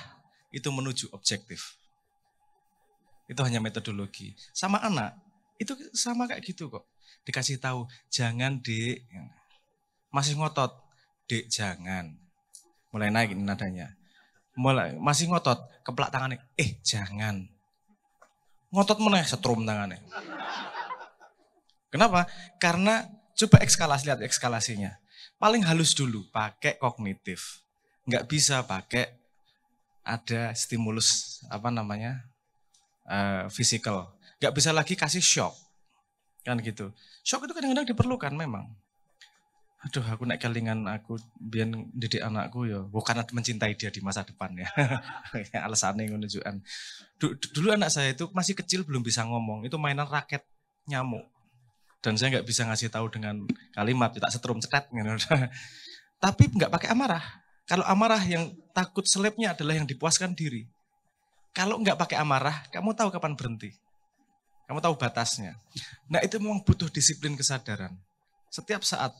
Speaker 8: itu menuju objektif. Itu hanya metodologi. Sama anak, itu sama kayak gitu kok. Dikasih tahu, jangan Dek. Masih ngotot, Dek jangan. Mulai naik ini nadanya. Masih ngotot, keplak tangannya, jangan. Ngotot meneh, setrum tangannya. Kenapa? Karena coba lihat ekskalasinya. Paling halus dulu, pakai kognitif. Nggak bisa pakai ada stimulus, physical. Nggak bisa lagi kasih shock. Kan gitu. Shock itu kadang-kadang diperlukan memang. Aduh, aku naik kelingan aku biar didik anakku ya, bukan mencintai dia di masa depan ya. Alasannya menunjukkan. Dulu anak saya itu masih kecil belum bisa ngomong, itu mainan raket nyamuk. Dan saya nggak bisa ngasih tahu dengan kalimat, tak setrum cetet gitu. Tapi nggak pakai amarah. Kalau amarah yang takut selipnya adalah yang dipuaskan diri. Kalau nggak pakai amarah, kamu tahu kapan berhenti. Kamu tahu batasnya. Nah itu memang butuh disiplin kesadaran. Setiap saat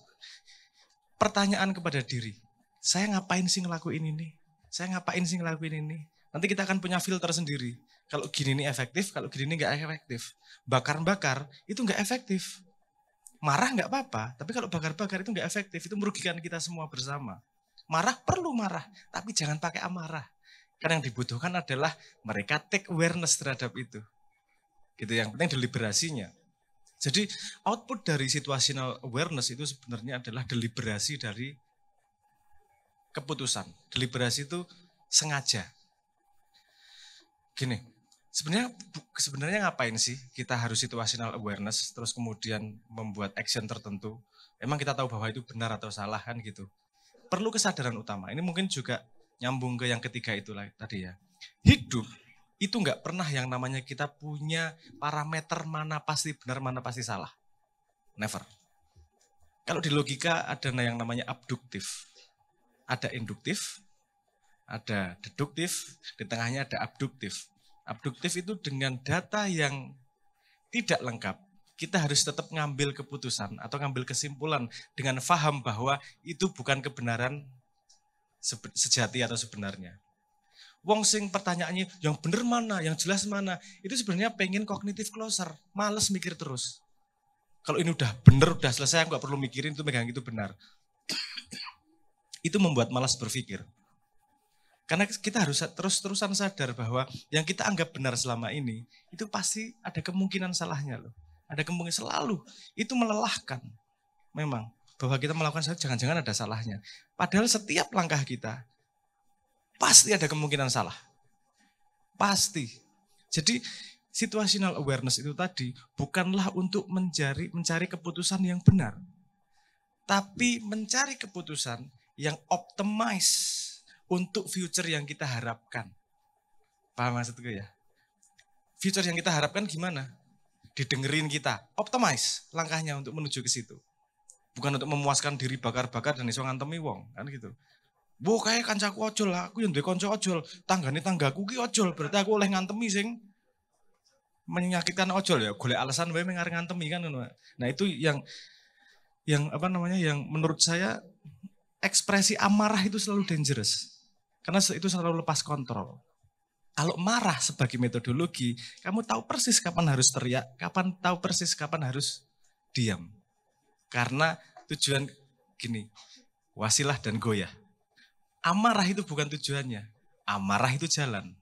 Speaker 8: pertanyaan kepada diri, saya ngapain sih ngelakuin ini? Saya ngapain sih ngelakuin ini? Nanti kita akan punya filter sendiri. Kalau gini ini efektif, kalau gini ini nggak efektif. Bakar-bakar itu nggak efektif. Marah nggak apa-apa, tapi kalau bakar-bakar itu nggak efektif. Itu merugikan kita semua bersama. Marah perlu marah, tapi jangan pakai amarah. Karena yang dibutuhkan adalah mereka take awareness terhadap itu. Gitu, yang penting deliberasinya. Jadi output dari situational awareness itu sebenarnya adalah deliberasi dari keputusan. Deliberasi itu sengaja. Gini, sebenarnya ngapain sih kita harus situational awareness terus kemudian membuat action tertentu? Emang kita tahu bahwa itu benar atau salah kan gitu. Perlu kesadaran utama. Ini mungkin juga nyambung ke yang ketiga itu tadi ya. Hidup itu nggak pernah yang namanya kita punya parameter mana pasti benar, mana pasti salah. Never. Kalau di logika ada yang namanya abduktif. Ada induktif, ada deduktif, di tengahnya ada abduktif. Abduktif itu dengan data yang tidak lengkap. Kita harus tetap ngambil keputusan atau ngambil kesimpulan dengan paham bahwa itu bukan kebenaran sejati atau sebenarnya. Wong sing pertanyaannya yang bener mana, yang jelas mana, itu sebenarnya pengen kognitif closer, males mikir terus. Kalau ini udah bener, udah selesai, aku gak perlu mikirin itu megang itu benar. Itu membuat malas berpikir. Karena kita harus terus-terusan sadar bahwa yang kita anggap benar selama ini, itu pasti ada kemungkinan salahnya loh. Ada kemungkinan selalu, itu melelahkan. Memang, bahwa kita melakukan sesuatu jangan-jangan ada salahnya. Padahal setiap langkah kita, pasti ada kemungkinan salah. Pasti. Jadi situational awareness itu tadi bukanlah untuk mencari keputusan yang benar. Tapi mencari keputusan yang optimize untuk future yang kita harapkan. Paham maksudku ya? Future yang kita harapkan gimana? didengerin kita. Optimize langkahnya untuk menuju ke situ. Bukan untuk memuaskan diri bakar-bakar dan iso ngantemi wong, kan gitu. Bu kayak kancaku ojol lah, aku yang duwe kanca ojol, tanggane tanggaku ki ojol, berarti aku oleh ngantemi sing menyakitkan ojol ya, golek alasan wae mengarep ngantemi kan ngono. Nah, itu yang apa namanya, yang menurut saya ekspresi amarah itu selalu dangerous. Karena itu selalu lepas kontrol. Kalau marah sebagai metodologi, kamu tahu persis kapan harus teriak, tahu persis kapan harus diam. Karena tujuan gini, wasilah dan goyah. Amarah itu bukan tujuannya, amarah itu jalan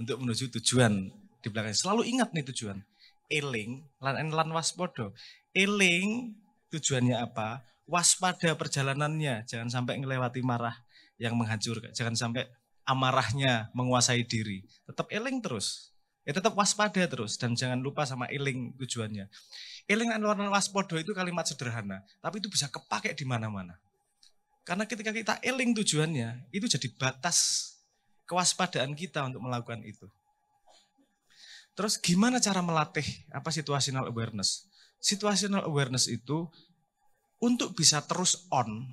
Speaker 8: untuk menuju tujuan di belakangnya. Selalu ingat nih tujuan. Eling, lan waspada. Eling tujuannya apa? Waspada perjalanannya, jangan sampai ngelewati marah yang menghancurkan, jangan sampai amarahnya menguasai diri. Tetap eling terus, tetap waspada terus, dan jangan lupa sama eling tujuannya. Eling lan waspada itu kalimat sederhana, tapi itu bisa kepake di mana-mana. Karena ketika kita eling tujuannya, itu jadi batas kewaspadaan kita untuk melakukan itu. Terus gimana cara melatih situational awareness? Situational awareness itu untuk bisa terus on,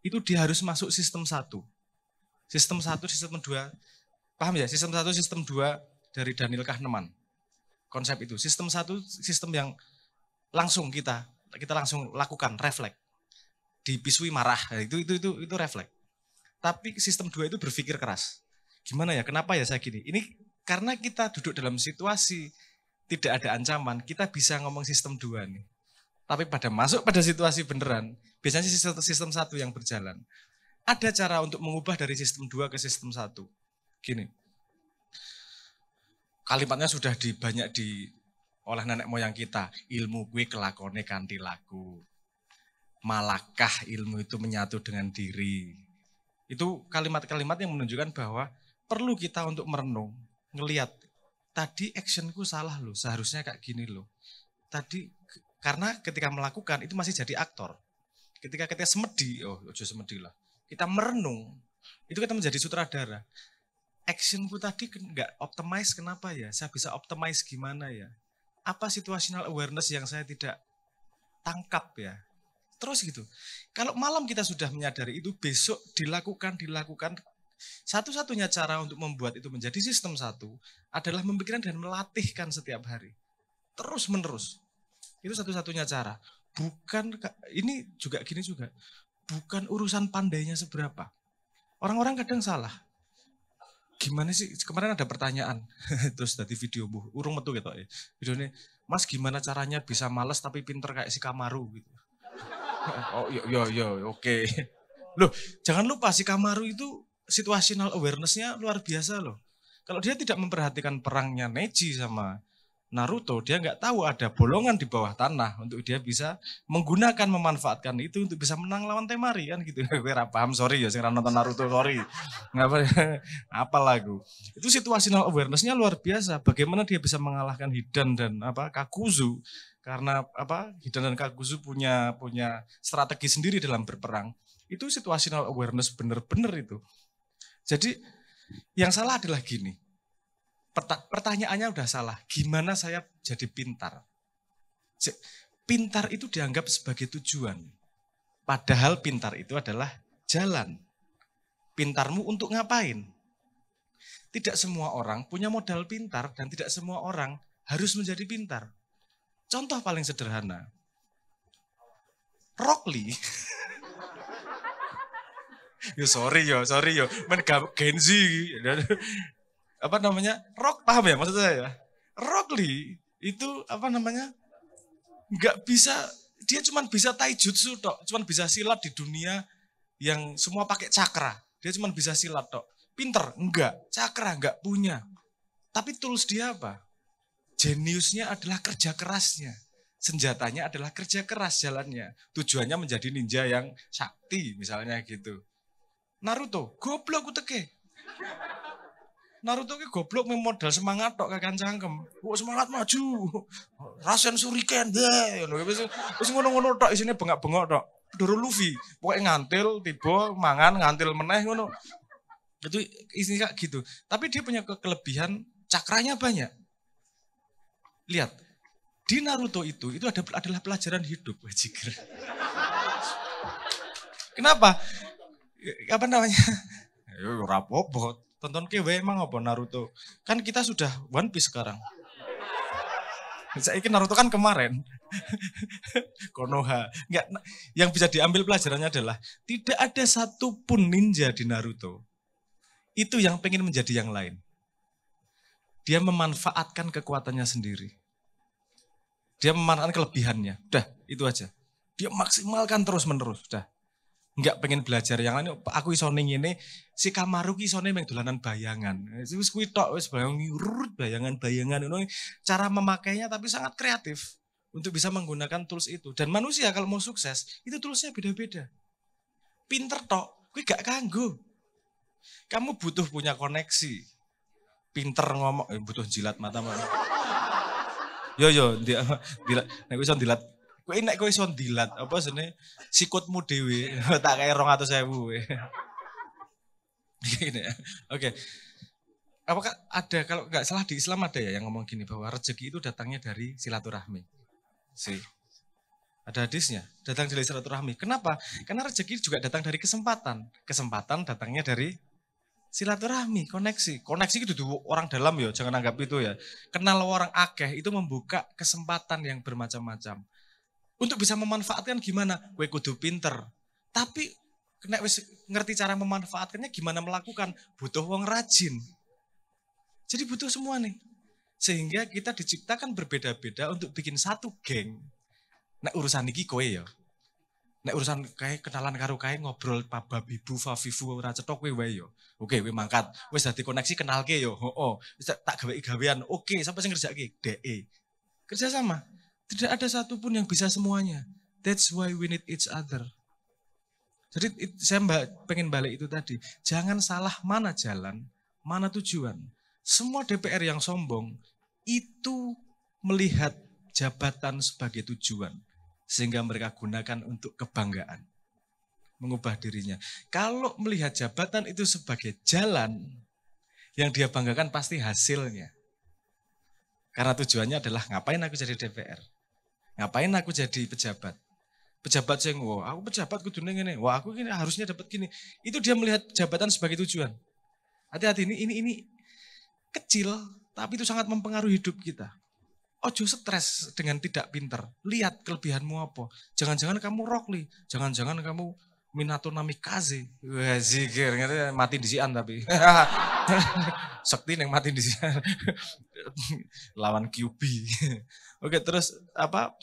Speaker 8: itu dia harus masuk sistem 1. Sistem 1, sistem 2, paham ya? Sistem 1, sistem 2 dari Daniel Kahneman. Konsep itu. Sistem 1, sistem yang langsung kita langsung lakukan, refleks. Dipisui marah, itu refleks. Tapi sistem 2 itu berpikir keras. Gimana ya, kenapa ya saya gini? Ini karena kita duduk dalam situasi tidak ada ancaman, kita bisa ngomong sistem 2 nih. Tapi masuk pada situasi beneran, biasanya sistem 1 yang berjalan. Ada cara untuk mengubah dari sistem 2 ke sistem 1. Gini, kalimatnya sudah banyak oleh nenek moyang kita. Ilmu gue kelakone kanthi laku. Malakah ilmu itu menyatu dengan diri. Itu kalimat-kalimat yang menunjukkan bahwa perlu kita untuk merenung, ngelihat, tadi actionku salah loh, seharusnya kayak gini loh. Tadi, karena ketika melakukan itu masih jadi aktor. Ketika kita semedi, semedi lah. Kita merenung, itu kita menjadi sutradara. Actionku tadi nggak optimize, kenapa ya? Saya bisa optimize gimana ya? Apa situational awareness yang saya tidak tangkap ya? Terus gitu. Kalau malam kita sudah menyadari itu, besok dilakukan. Satu-satunya cara untuk membuat itu menjadi sistem 1 adalah memikirkan dan melatihkan setiap hari. Terus menerus. Itu satu-satunya cara. Bukan, ini juga gini juga. Bukan urusan pandainya seberapa. Orang-orang kadang salah. Gimana sih, kemarin ada pertanyaan, terus dari video urung metu gitu ya. Videonya, Mas gimana caranya bisa males tapi pinter kayak si Kamaru gitu. Oh iya, oke. Loh, jangan lupa si Kamaru itu situational awareness-nya luar biasa loh. Kalau dia tidak memperhatikan perangnya Neji sama Naruto, dia nggak tahu ada bolongan di bawah tanah untuk dia bisa memanfaatkan itu untuk bisa menang lawan Temari kan gitu. Gue paham, sorry ya, saya nonton Naruto, sorry. Apa lagu? Itu situational awareness-nya luar biasa. Bagaimana dia bisa mengalahkan Hidan dan Kakuzu? Karena Hidan dan Kakuzu punya strategi sendiri dalam berperang. Itu situational awareness bener-bener itu. Jadi yang salah adalah gini. Pertanyaannya udah salah. Gimana saya jadi pintar? Pintar itu dianggap sebagai tujuan. Padahal pintar itu adalah jalan. Pintarmu untuk ngapain? Tidak semua orang punya modal pintar dan tidak semua orang harus menjadi pintar. Contoh paling sederhana. Rock Lee. sorry yo. Gen Z. Rock, paham ya maksud saya? Rock Lee itu nggak bisa, dia cuma bisa taijutsu tok, cuma bisa silat di dunia yang semua pakai cakra. Dia cuma bisa silat tok. Pinter? Enggak. Cakra enggak punya. Tapi tools dia apa? Jeniusnya adalah kerja kerasnya. Senjatanya adalah kerja keras jalannya. Tujuannya menjadi ninja yang sakti misalnya gitu. Naruto, goblok uteke. Naruto ki goblok modal semangat tok kakan cangkem. Semangat maju. Rasen Shuriken deh. Wis ngono-ngono tok isine bengak-bengok tok. Doro Luffy, pokoke ngantil, tiba mangan, ngantil meneh ngono. Itu isinya gitu. Tapi dia punya kelebihan, cakranya banyak. Lihat. Di Naruto itu adalah pelajaran hidup, Wajiger. Kenapa? Apa namanya? Ya ora apa-apa. Tonton ke emang apa Naruto. Kan kita sudah One Piece sekarang. Saya Naruto kan kemarin. Konoha. Enggak, yang bisa diambil pelajarannya adalah tidak ada satupun ninja di Naruto. Itu yang pengen menjadi yang lain. Dia memanfaatkan kekuatannya sendiri. Dia memanfaatkan kelebihannya. Udah, itu aja. Dia maksimalkan terus-menerus. Udah. Enggak pengen belajar yang lain. Aku iso ning ngene, si Kamaru ki isone meng dolanan bayangan. Wis kuwi tok wis bayangan-bayangan ngono. Cara memakainya tapi sangat kreatif untuk bisa menggunakan tools itu. Dan manusia kalau mau sukses, itu toolsnya beda-beda. Pinter tok, kuwi gak kanggo. Kamu butuh punya koneksi. Pinter ngomong, butuh jilat mata. Yo, dilat, nek iso dilat. Nek kowe iso dilat, apa jenenge sikutmu dhewe, tak kaya 200.000. Gini ya. Oke. Apakah ada, kalau nggak salah di Islam ada ya yang ngomong gini bahwa rezeki itu datangnya dari silaturahmi. Ada hadisnya, datang dari silaturahmi. Kenapa? Karena rezeki juga datang dari kesempatan. Kesempatan datangnya dari silaturahmi, koneksi. Koneksi itu orang dalam ya, jangan anggap itu ya. Kenal orang akeh itu membuka kesempatan yang bermacam-macam. Untuk bisa memanfaatkan gimana? Kowe kudu pinter. Tapi kena wis ngerti cara memanfaatkannya gimana melakukan? Butuh wong rajin. Jadi butuh semua nih. Sehingga kita diciptakan berbeda-beda untuk bikin satu geng. Nek urusan iki kowe ya. Nek urusan kae kenalan karo kae ngobrol pababibu favivu ora cetok kowe wae ya. Oke, kowe mangkat. Wis dadi koneksi kenalke ya. Heeh. Wis tak gawe-gawean. Oke, sampai sing ngerjakke DE. Kerja sama. Tidak ada satupun yang bisa semuanya. That's why we need each other. Jadi saya pengen balik itu tadi. Jangan salah mana jalan, mana tujuan. Semua DPR yang sombong itu melihat jabatan sebagai tujuan. Sehingga mereka gunakan untuk kebanggaan. Mengubah dirinya. Kalau melihat jabatan itu sebagai jalan, yang dia banggakan pasti hasilnya. Karena tujuannya adalah ngapain aku jadi DPR. Ngapain aku jadi pejabat? Pejabat sing, wah aku pejabat kudune ngene. Wah aku gini harusnya dapat gini. Itu dia melihat jabatan sebagai tujuan. Hati-hati ini kecil tapi itu sangat mempengaruhi hidup kita. Ojo stres dengan tidak pinter. Lihat kelebihanmu apa. Jangan-jangan kamu Rockly, jangan-jangan kamu Minato Namikaze. Wah zikir, mati disian tapi. Sekti yang mati disian. Lawan QB. Oke, terus apa?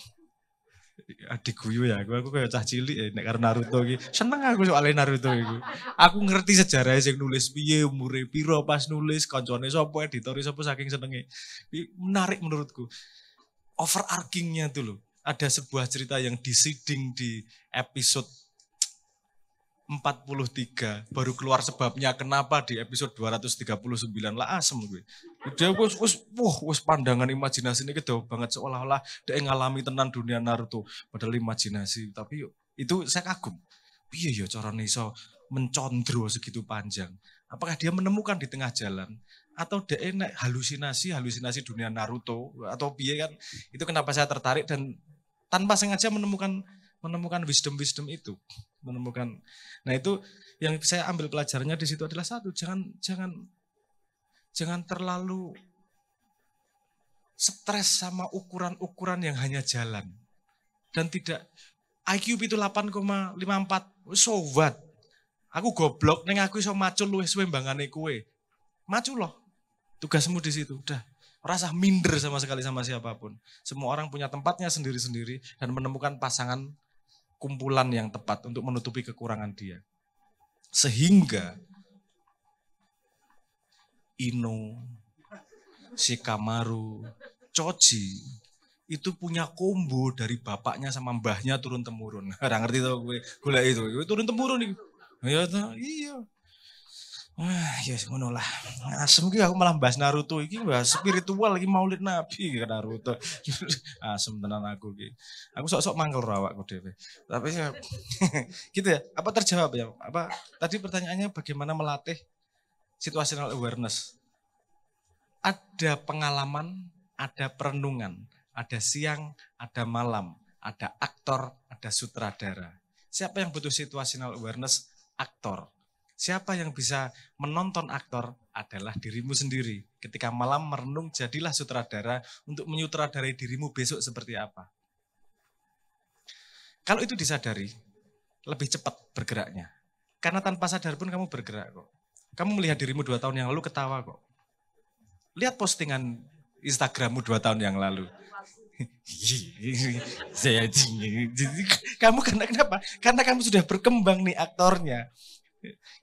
Speaker 8: Adik guyu ya, aku kayak cah cilik ya, nek karo Naruto iki. Seneng aku soalnya Naruto iku. Aku ngerti sejarah sing nulis piye, umure piro pas nulis, kancane sapa, editore sapa saking senenge. Menarik menurutku. Overarching-nya tuh loh. Ada sebuah cerita yang disiding di episode 43 baru keluar sebabnya kenapa di episode 239 lah asem gue. Dia wis pandangan imajinasi ini gede banget seolah-olah dia ngalami tenan dunia Naruto padahal imajinasi tapi itu saya kagum. Piye ya carane iso mencondro segitu panjang. Apakah dia menemukan di tengah jalan atau dia enak halusinasi dunia Naruto atau piye kan itu kenapa saya tertarik dan tanpa sengaja menemukan wisdom itu. Nah itu yang saya ambil pelajarannya di situ adalah satu, jangan terlalu stres sama ukuran-ukuran yang hanya jalan dan tidak IQ itu 8,54 so what? Aku goblok neng aku iso macul luwih suwe mbangane kowe. Maju loh. Tugasmu di situ udah. Rasa minder sama sekali sama siapapun. Semua orang punya tempatnya sendiri-sendiri dan menemukan pasangan kumpulan yang tepat untuk menutupi kekurangan dia. Sehingga Ino, Shikamaru, Choji itu punya combo dari bapaknya sama mbahnya turun-temurun. Ora ngerti tau gue golek itu turun-temurun iki. Ya iya. Wah, ya ngono lah. Asem ki aku malah bahas Naruto iki bahas spiritual iki Maulid Nabi ke Naruto. Asem tenan aku iki. Aku sok-sok mangkel ro awakku dhewe. Tapi ya gitu ya. Apa terjawab ya? Apa tadi pertanyaannya bagaimana melatih situational awareness? Ada pengalaman, ada perenungan, ada siang, ada malam, ada aktor, ada sutradara. Siapa yang butuh situational awareness? Aktor. Siapa yang bisa menonton aktor? Adalah dirimu sendiri. Ketika malam merenung, jadilah sutradara untuk menyutradarai dirimu besok seperti apa. Kalau itu disadari, lebih cepat bergeraknya. Karena tanpa sadar pun kamu bergerak kok. Kamu melihat dirimu 2 tahun yang lalu ketawa kok. Lihat postingan Instagrammu 2 tahun yang lalu. Kamu kenapa? Karena kamu sudah berkembang nih aktornya.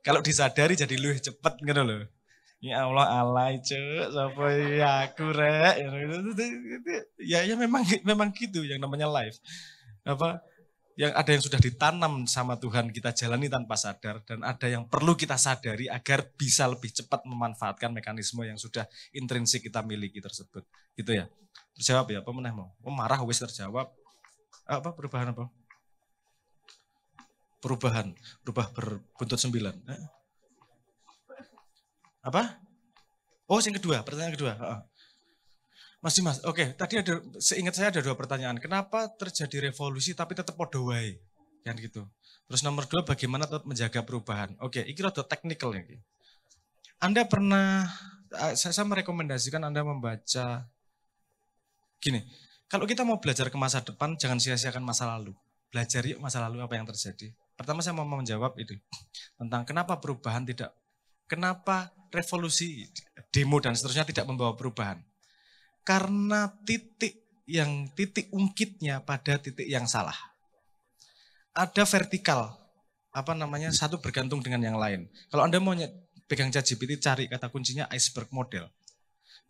Speaker 8: Kalau disadari jadi lebih cepat gitu loh. Ya Allah alay cek, siapa ya aku rek. Ya memang gitu yang namanya live. Apa? Yang ada yang sudah ditanam sama Tuhan kita jalani tanpa sadar dan ada yang perlu kita sadari agar bisa lebih cepat memanfaatkan mekanisme yang sudah intrinsik kita miliki tersebut. Gitu ya. Terjawab ya, apa meneh mau? Oh, marah wis terjawab. Apa perubahan apa? Perubahan, berubah berbuntut 9. Apa? Oh, yang kedua, pertanyaan kedua. Masih Mas, oke. Tadi ada, seingat saya ada 2 pertanyaan. Kenapa terjadi revolusi tapi tetap podo wae? Kan gitu. Terus nomor 2, bagaimana tetap menjaga perubahan? Oke, ini rada teknikal ya. Anda pernah, saya merekomendasikan Anda membaca, gini, kalau kita mau belajar ke masa depan, jangan sia-siakan masa lalu. Belajar yuk masa lalu apa yang terjadi. Pertama saya mau menjawab itu, tentang kenapa perubahan tidak, kenapa revolusi, demo dan seterusnya tidak membawa perubahan. Karena titik ungkitnya pada titik yang salah. Ada vertikal, satu bergantung dengan yang lain. Kalau Anda mau pegang ChatGPT, cari kata kuncinya iceberg model.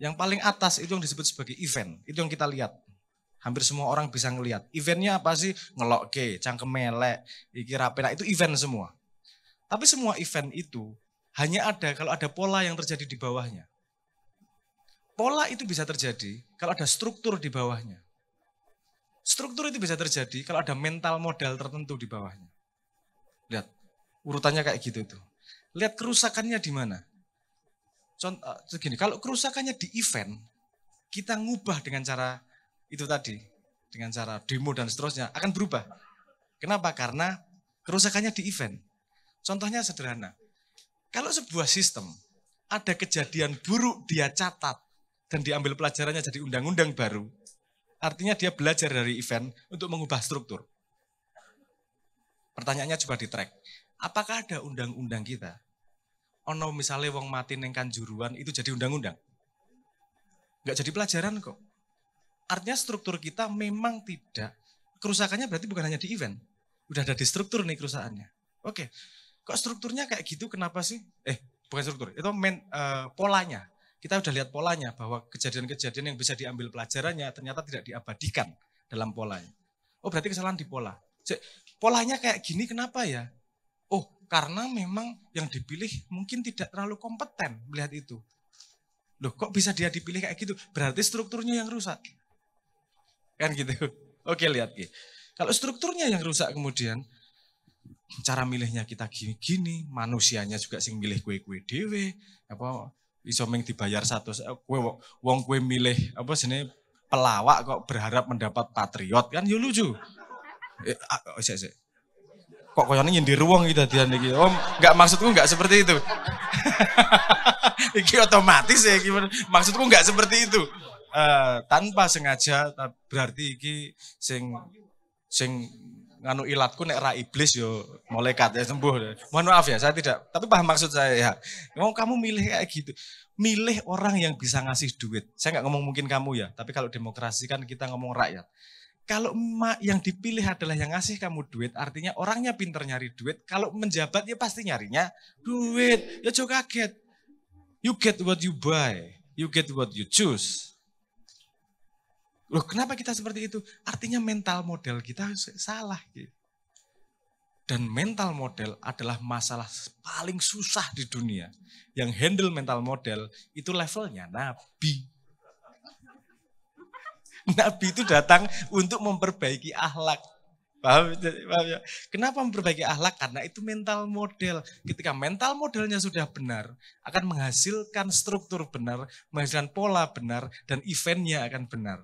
Speaker 8: Yang paling atas itu yang disebut sebagai event, itu yang kita lihat. Hampir semua orang bisa ngelihat. Eventnya apa sih? Ngelokke, cangkem melek, iki rapi, itu event semua. Tapi semua event itu hanya ada kalau ada pola yang terjadi di bawahnya. Pola itu bisa terjadi kalau ada struktur di bawahnya. Struktur itu bisa terjadi kalau ada mental modal tertentu di bawahnya. Lihat, urutannya kayak gitu tuh. Lihat kerusakannya di mana. Contoh segini, kalau kerusakannya di event, kita ngubah dengan cara itu tadi, dengan cara demo dan seterusnya, akan berubah. Kenapa? Karena kerusakannya di event. Contohnya sederhana. Kalau sebuah sistem, ada kejadian buruk dia catat, dan diambil pelajarannya jadi undang-undang baru, artinya dia belajar dari event untuk mengubah struktur. Pertanyaannya coba di-track. Apakah ada undang-undang kita? Ono misalnya wong mati neng Kanjuruan itu jadi undang-undang? Enggak jadi pelajaran kok. Artinya struktur kita memang tidak. Kerusakannya berarti bukan hanya di event. Udah ada di struktur nih kerusakannya. Oke, kok strukturnya kayak gitu kenapa sih? Bukan struktur, itu polanya. Kita udah lihat polanya bahwa kejadian-kejadian yang bisa diambil pelajarannya ternyata tidak diabadikan dalam polanya. Oh berarti kesalahan di pola. Polanya kayak gini kenapa ya? Oh karena memang yang dipilih mungkin tidak terlalu kompeten melihat itu. Loh kok bisa dia dipilih kayak gitu? Berarti strukturnya yang rusak. Kan gitu. Oke lihat Ki. Kalau strukturnya yang rusak kemudian cara milihnya kita gini-gini, manusianya juga sing milih kue-kue dewe, apa iso meng dibayar 100 wong kue milih apa sini pelawak kok berharap mendapat patriot kan yo lucu. Kok koyone nyindir wong iki dadian iki. Oh, enggak maksudku enggak seperti itu. Iki otomatis ya gimana? Maksudku enggak seperti itu. Tanpa sengaja berarti iki sing nganu ilatku nek ra iblis yo malaikat ya sembuh. Mohon maaf ya, saya tidak, tapi paham maksud saya ya. Kamu milih kayak gitu. Milih orang yang bisa ngasih duit. Saya nggak ngomong mungkin kamu ya, tapi kalau demokrasi kan kita ngomong rakyat. Kalau yang dipilih adalah yang ngasih kamu duit, artinya orangnya pinter nyari duit. Kalau menjabat ya pasti nyarinya duit. Ya jangan kaget. You get what you buy, you get what you choose. Loh kenapa kita seperti itu? Artinya mental model kita salah. Dan mental model adalah masalah paling susah di dunia. Yang handle mental model itu levelnya nabi. Nabi itu datang untuk memperbaiki akhlak. Paham ya? Kenapa memperbaiki akhlak? Karena itu mental model. Ketika mental modelnya sudah benar, akan menghasilkan struktur benar, menghasilkan pola benar, dan eventnya akan benar.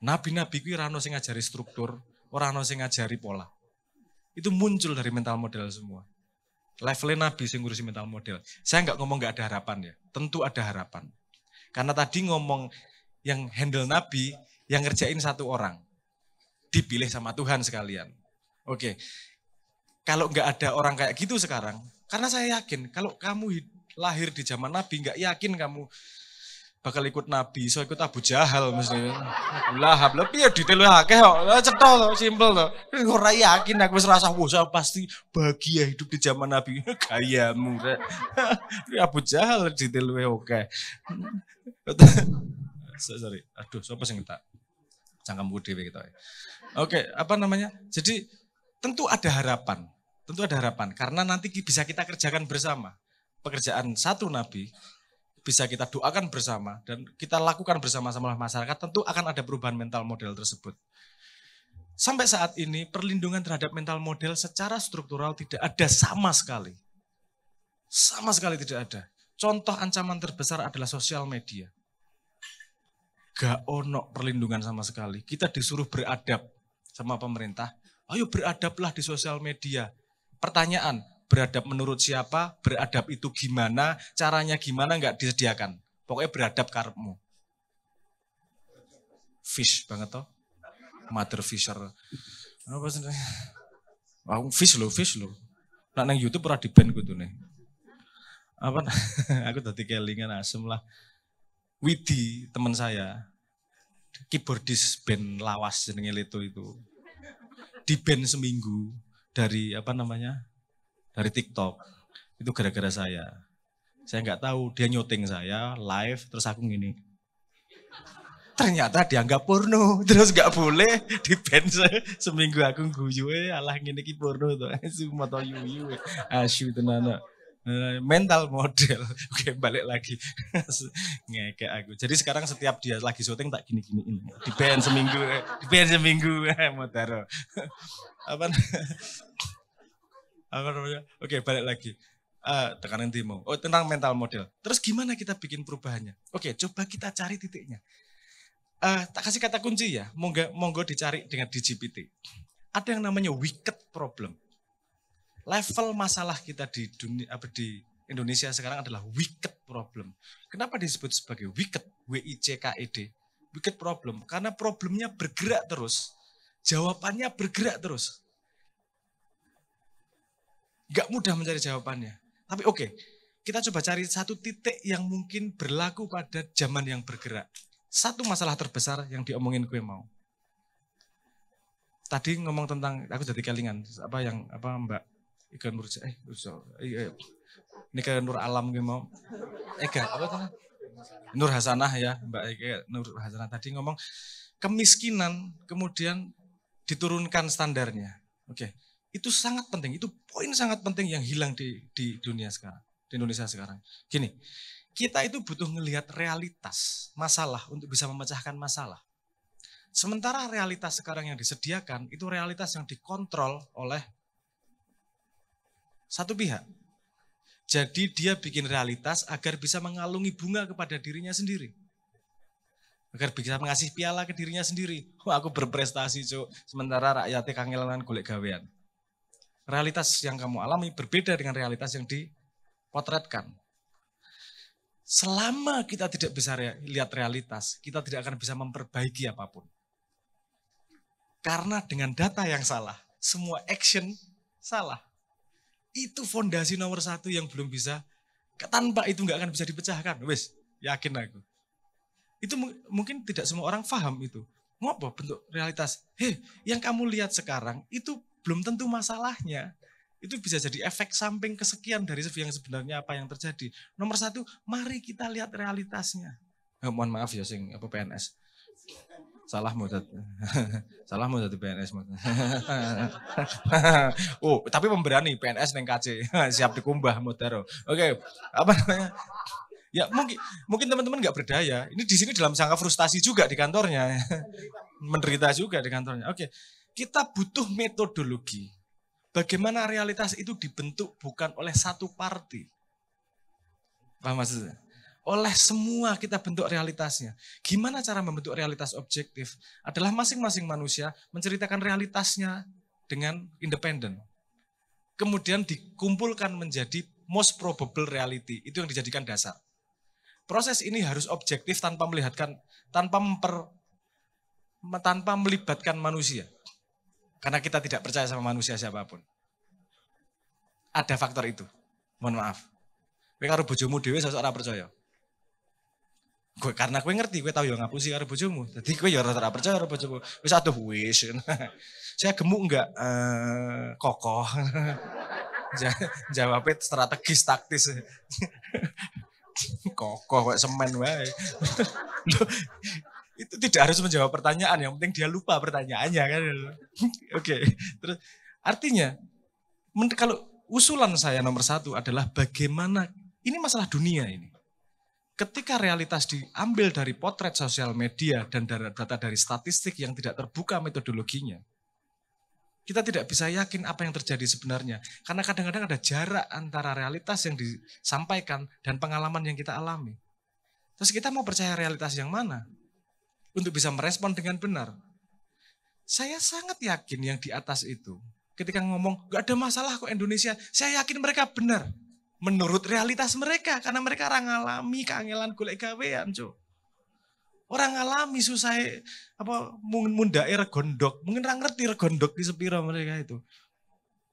Speaker 8: Nabi-nabi kuwi ora ono sing ngajari struktur, ora ono sing ngajari pola. Itu muncul dari mental model semua. Levelnya nabi sing ngurusi mental model. Saya nggak ngomong nggak ada harapan ya, tentu ada harapan. Karena tadi ngomong yang handle nabi, yang ngerjain satu orang. Dipilih sama Tuhan sekalian. Oke, kalau nggak ada orang kayak gitu sekarang, karena saya yakin kalau kamu lahir di zaman nabi, nggak yakin kamu bakal ikut nabi, so ikut Abu Jahal mesti. Lahab lebih ya detail akeh kok. Cetha to, simpel to. Ora yakin aku wis rasa saya pasti bahagia hidup di zaman nabi. Gayamu. Abu Jahal detail oke. Sorry. Aduh, sapa sing tak cangkemku dhewe gitu. Oke, apa namanya? Jadi tentu ada harapan. Tentu ada harapan karena nanti bisa kita kerjakan bersama. Pekerjaan satu nabi bisa kita doakan bersama dan kita lakukan bersama-sama masyarakat, tentu akan ada perubahan mental model tersebut. Sampai saat ini perlindungan terhadap mental model secara struktural tidak ada sama sekali. Sama sekali tidak ada. Contoh ancaman terbesar adalah sosial media. Gak ono perlindungan sama sekali. Kita disuruh beradab sama pemerintah. Ayo beradablah di sosial media. Pertanyaan, beradab menurut siapa, beradab itu gimana, caranya gimana nggak disediakan. Pokoknya beradab karepmu. Fish banget toh. Mother Fisher. Apa sih? Fish lo. Nah nang YouTube pernah di-ban gitu nih. Apa? Aku tadi kelingan asem lah. Widi teman saya. Keyboardis band lawas jenenge Leto itu. Di-ban seminggu dari apa namanya? Dari TikTok, itu gara-gara saya. Saya nggak tahu, dia nyuting saya live, terus aku gini. Ternyata dianggap porno, terus nggak boleh di-ban seminggu aku guyu, alah gini ki porno tuh, semua tau yuyu, asyik tenan. Mental model, oke balik lagi, ngekek aku. Jadi sekarang setiap dia lagi syuting tak gini-giniin, di-ban seminggu, mau taruh. Apa namanya? Oke, balik lagi. Tekanan Timo. Oh, tentang mental model. Terus gimana kita bikin perubahannya? Oke, coba kita cari titiknya. Tak kasih kata kunci ya. Monggo dicari dengan di GPT. Ada yang namanya wicked problem. Level masalah kita di dunia di Indonesia sekarang adalah wicked problem. Kenapa disebut sebagai wicked? W-I-C-K-E-D. Wicked problem. Karena problemnya bergerak terus. Jawabannya bergerak terus. Gak mudah mencari jawabannya. Tapi oke, kita coba cari satu titik yang mungkin berlaku pada zaman yang bergerak. Satu masalah terbesar yang diomongin gue mau. Tadi ngomong tentang, aku jadi kelingan, Mbak Ika Nur, Nika Nur Alam gue mau. Nur Hasanah ya, Mbak Ika Nur Hasanah tadi ngomong kemiskinan kemudian diturunkan standarnya. Oke. Itu sangat penting, itu poin sangat penting yang hilang di dunia sekarang, di Indonesia sekarang. Gini, kita itu butuh ngelihat realitas masalah untuk bisa memecahkan masalah. Sementara realitas sekarang yang disediakan, itu realitas yang dikontrol oleh satu pihak. Jadi dia bikin realitas agar bisa mengalungi bunga kepada dirinya sendiri. Agar bisa mengasih piala ke dirinya sendiri. Wah, aku berprestasi, Cuk. Sementara rakyatnya kangelan golek gawean. Realitas yang kamu alami berbeda dengan realitas yang dipotretkan. Selama kita tidak bisa lihat realitas, kita tidak akan bisa memperbaiki apapun. Karena dengan data yang salah, semua action salah. Itu fondasi nomor satu yang belum bisa, tanpa itu nggak akan bisa dipecahkan. Wes, yakin aku. Itu mungkin tidak semua orang paham itu. Ngopo bentuk realitas? Yang kamu lihat sekarang itu belum tentu masalahnya. Itu bisa jadi efek samping kesekian dari yang sebenarnya apa yang terjadi. Nomor satu, mari kita lihat realitasnya. Mohon maaf ya sing apa PNS. Salahmu tadi PNS. Oh, tapi pemberani PNS neng KC. Siap dikumbah modero. Oke, apa namanya? Ya mungkin teman-teman nggak berdaya. Ini di sini dalam jangka frustasi juga di kantornya. Menderita juga di kantornya. Oke. Kita butuh metodologi. Bagaimana realitas itu dibentuk bukan oleh satu parti. Paham maksudnya? Oleh semua kita bentuk realitasnya. Gimana cara membentuk realitas objektif? Adalah masing-masing manusia menceritakan realitasnya dengan independen. Kemudian dikumpulkan menjadi most probable reality. Itu yang dijadikan dasar. Proses ini harus objektif tanpa melibatkan manusia. Karena kita tidak percaya sama manusia siapapun. Ada faktor itu. Mohon maaf. Kowe karo bojomu dhewe sesuk ora percaya. Karena kowe ngerti, kowe tau yo ngapusi karo bojomu. Dadi kowe yo ora percaya karo bojomu. Wis aduh wis. Saya gemuk enggak? Kokoh. Jawabnya strategis taktis. Kokoh kayak semen wae. Itu tidak harus menjawab pertanyaan, yang penting dia lupa pertanyaannya kan. Oke. Terus artinya kalau usulan saya nomor 1 adalah bagaimana ini masalah dunia ini. Ketika realitas diambil dari potret sosial media dan data dari statistik yang tidak terbuka metodologinya, kita tidak bisa yakin apa yang terjadi sebenarnya. Karena kadang-kadang ada jarak antara realitas yang disampaikan dan pengalaman yang kita alami. Terus kita mau percaya realitas yang mana? Untuk bisa merespon dengan benar. Saya sangat yakin yang di atas itu, ketika ngomong, gak ada masalah kok Indonesia, saya yakin mereka benar. Menurut realitas mereka, karena mereka orang ngalami kangelan golek gawean, Cuk. Orang ngalami susah mundake regondok, mungkin orang ngerti regondok di sepira mereka itu.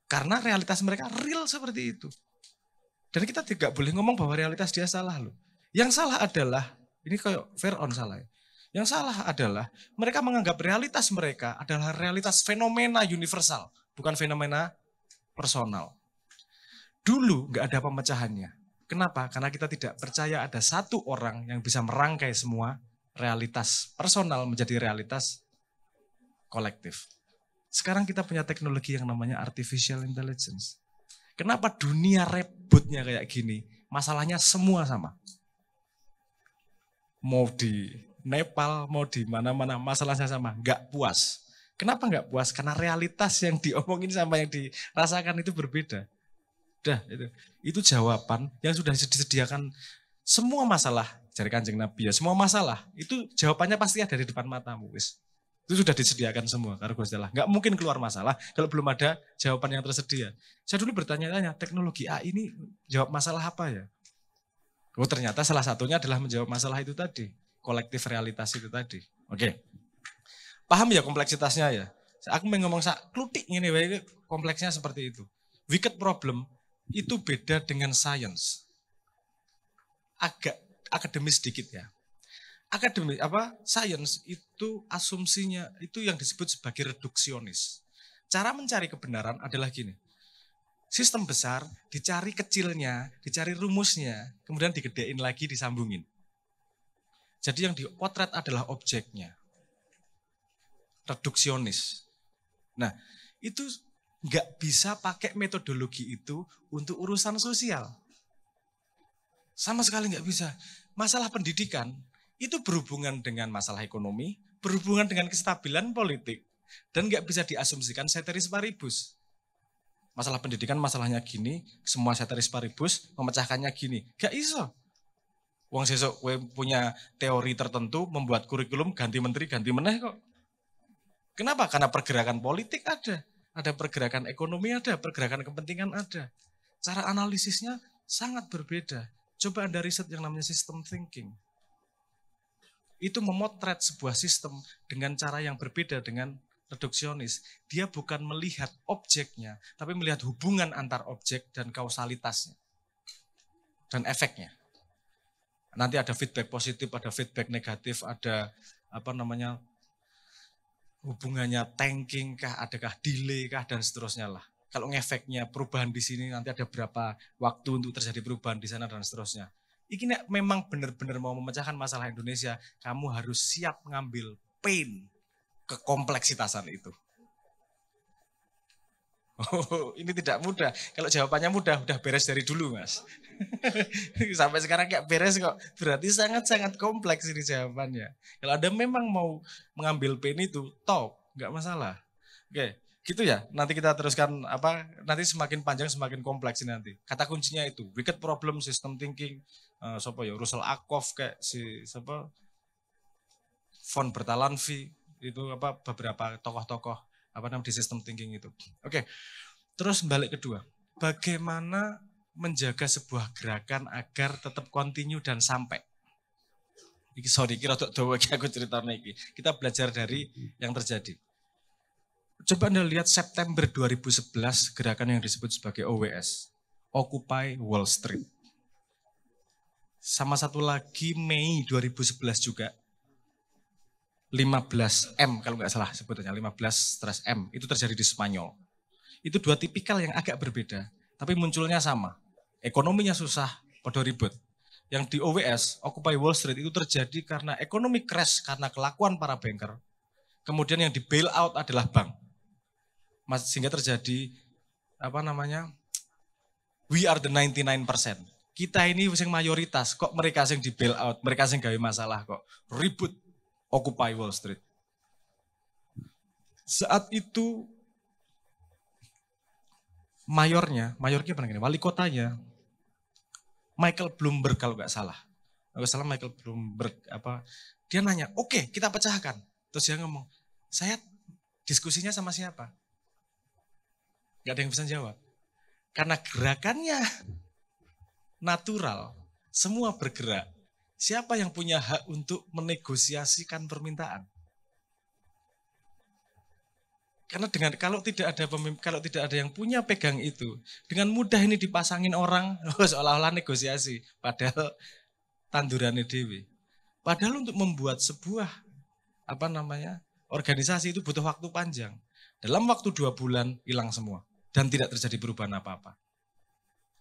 Speaker 8: Karena realitas mereka real seperti itu. Dan kita tidak boleh ngomong bahwa realitas dia salah loh. Yang salah adalah, ini kayak Fir'aun salah ya. Yang salah adalah mereka menganggap realitas mereka adalah realitas fenomena universal, bukan fenomena personal. Dulu nggak ada pemecahannya. Kenapa? Karena kita tidak percaya ada satu orang yang bisa merangkai semua realitas personal menjadi realitas kolektif. Sekarang kita punya teknologi yang namanya artificial intelligence. Kenapa dunia ributnya kayak gini? Masalahnya semua sama. Mau di Nepal, mau di mana-mana, masalahnya sama. Nggak puas. Kenapa nggak puas? Karena realitas yang diomongin sama yang dirasakan itu berbeda. Dah, itu jawaban yang sudah disediakan semua masalah dari Kanjeng Nabi ya. Semua masalah itu jawabannya pasti ada di depan matamu, wis. Itu sudah disediakan semua karo Gusti Allah. Nggak mungkin keluar masalah kalau belum ada jawaban yang tersedia. Saya dulu bertanya-tanya, teknologi AI ini jawab masalah apa ya? Oh, ternyata salah satunya adalah menjawab masalah itu tadi, kolektif realitas itu tadi. Oke. Paham ya kompleksitasnya ya? Aku mau ngomong klutik ini, kompleksnya seperti itu. Wicked problem itu beda dengan science. Agak akademis sedikit ya. Science itu asumsinya itu yang disebut sebagai reduksionis. Cara mencari kebenaran adalah gini. Sistem besar dicari kecilnya, dicari rumusnya, kemudian digedein lagi, disambungin. Jadi yang dipotret adalah objeknya. Reduksionis. Nah, itu nggak bisa pakai metodologi itu untuk urusan sosial. Sama sekali nggak bisa. Masalah pendidikan itu berhubungan dengan masalah ekonomi, berhubungan dengan kestabilan politik, dan nggak bisa diasumsikan ceteris paribus. Masalah pendidikan masalahnya gini, semua ceteris paribus memecahkannya gini. Nggak iso. Wong sesuk kowe punya teori tertentu, membuat kurikulum ganti menteri, ganti meneh kok. Kenapa? Karena pergerakan politik ada pergerakan ekonomi ada, pergerakan kepentingan ada. Cara analisisnya sangat berbeda. Coba Anda riset yang namanya system thinking. Itu memotret sebuah sistem dengan cara yang berbeda dengan reduksionis. Dia bukan melihat objeknya, tapi melihat hubungan antar objek dan kausalitasnya. Dan efeknya. Nanti ada feedback positif, ada feedback negatif, ada hubungannya tanking kah, adakah delay kah, dan seterusnya lah. Kalau ngefeknya perubahan di sini nanti ada berapa waktu untuk terjadi perubahan di sana dan seterusnya. Ini memang benar-benar mau memecahkan masalah Indonesia, kamu harus siap mengambil pain kekompleksitasan itu. Oh, ini tidak mudah. Kalau jawabannya mudah, udah beres dari dulu, Mas. Sampai sekarang kayak beres kok. Berarti sangat-sangat kompleks ini jawabannya. Kalau Anda memang mau mengambil pain itu, top, nggak masalah. Oke, Gitu ya. Nanti kita teruskan nanti semakin panjang semakin kompleks ini nanti. Kata kuncinya itu wicked problem, system thinking, Russell Ackoff kayak si von Bertalanffy itu beberapa tokoh-tokoh di system thinking itu. Oke. Terus balik kedua. Bagaimana menjaga sebuah gerakan agar tetap continue dan sampai. Iki rada dawa aku ceritanya iki. Kita belajar dari yang terjadi. Coba Anda lihat September 2011 gerakan yang disebut sebagai OWS, Occupy Wall Street. Sama satu lagi Mei 2011 juga, 15M kalau nggak salah sebutannya, 15-M, itu terjadi di Spanyol. Itu dua tipikal yang agak berbeda, tapi munculnya sama. Ekonominya susah, pada ribut. Yang di OWS, Occupy Wall Street, itu terjadi karena ekonomi crash, karena kelakuan para banker. Kemudian yang di bail out adalah bank. Sehingga terjadi we are the 99%. Kita ini yang mayoritas, kok mereka yang di bail out, mereka yang gawe masalah kok. Ribut Occupy Wall Street. Saat itu mayornya wali kotanya Michael Bloomberg kalau nggak salah. Kalau salah Michael Bloomberg dia nanya, "Oke, kita pecahkan." Terus dia ngomong, "Saya diskusinya sama siapa?" Gak ada yang bisa jawab. Karena gerakannya natural, semua bergerak. Siapa yang punya hak untuk menegosiasikan permintaan? Karena kalau tidak ada yang punya pegang itu, dengan mudah ini dipasangin orang seolah-olah negosiasi, padahal tandurannya dewi. Padahal untuk membuat sebuah organisasi itu butuh waktu panjang. Dalam waktu 2 bulan hilang semua. Dan tidak terjadi perubahan apa-apa.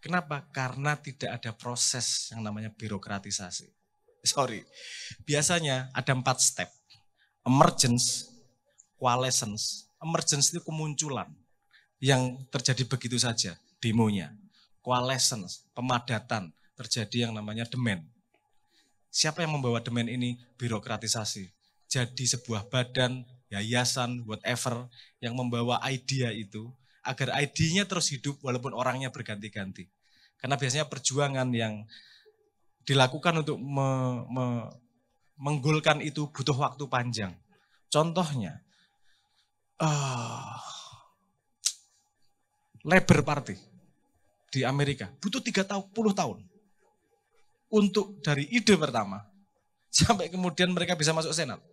Speaker 8: Kenapa? Karena tidak ada proses yang namanya birokratisasi. Biasanya ada 4 step. Emergence, coalescence. Emergence itu kemunculan yang terjadi begitu saja, demonya. Coalescence, pemadatan, terjadi yang namanya demand. Siapa yang membawa demand ini? Birokratisasi. Jadi sebuah badan, yayasan, whatever, yang membawa idea itu, agar ID-nya terus hidup walaupun orangnya berganti-ganti. Karena biasanya perjuangan yang dilakukan untuk menggolkan itu butuh waktu panjang. Contohnya, Labor Party di Amerika butuh 30 tahun untuk dari ide pertama sampai kemudian mereka bisa masuk Senat.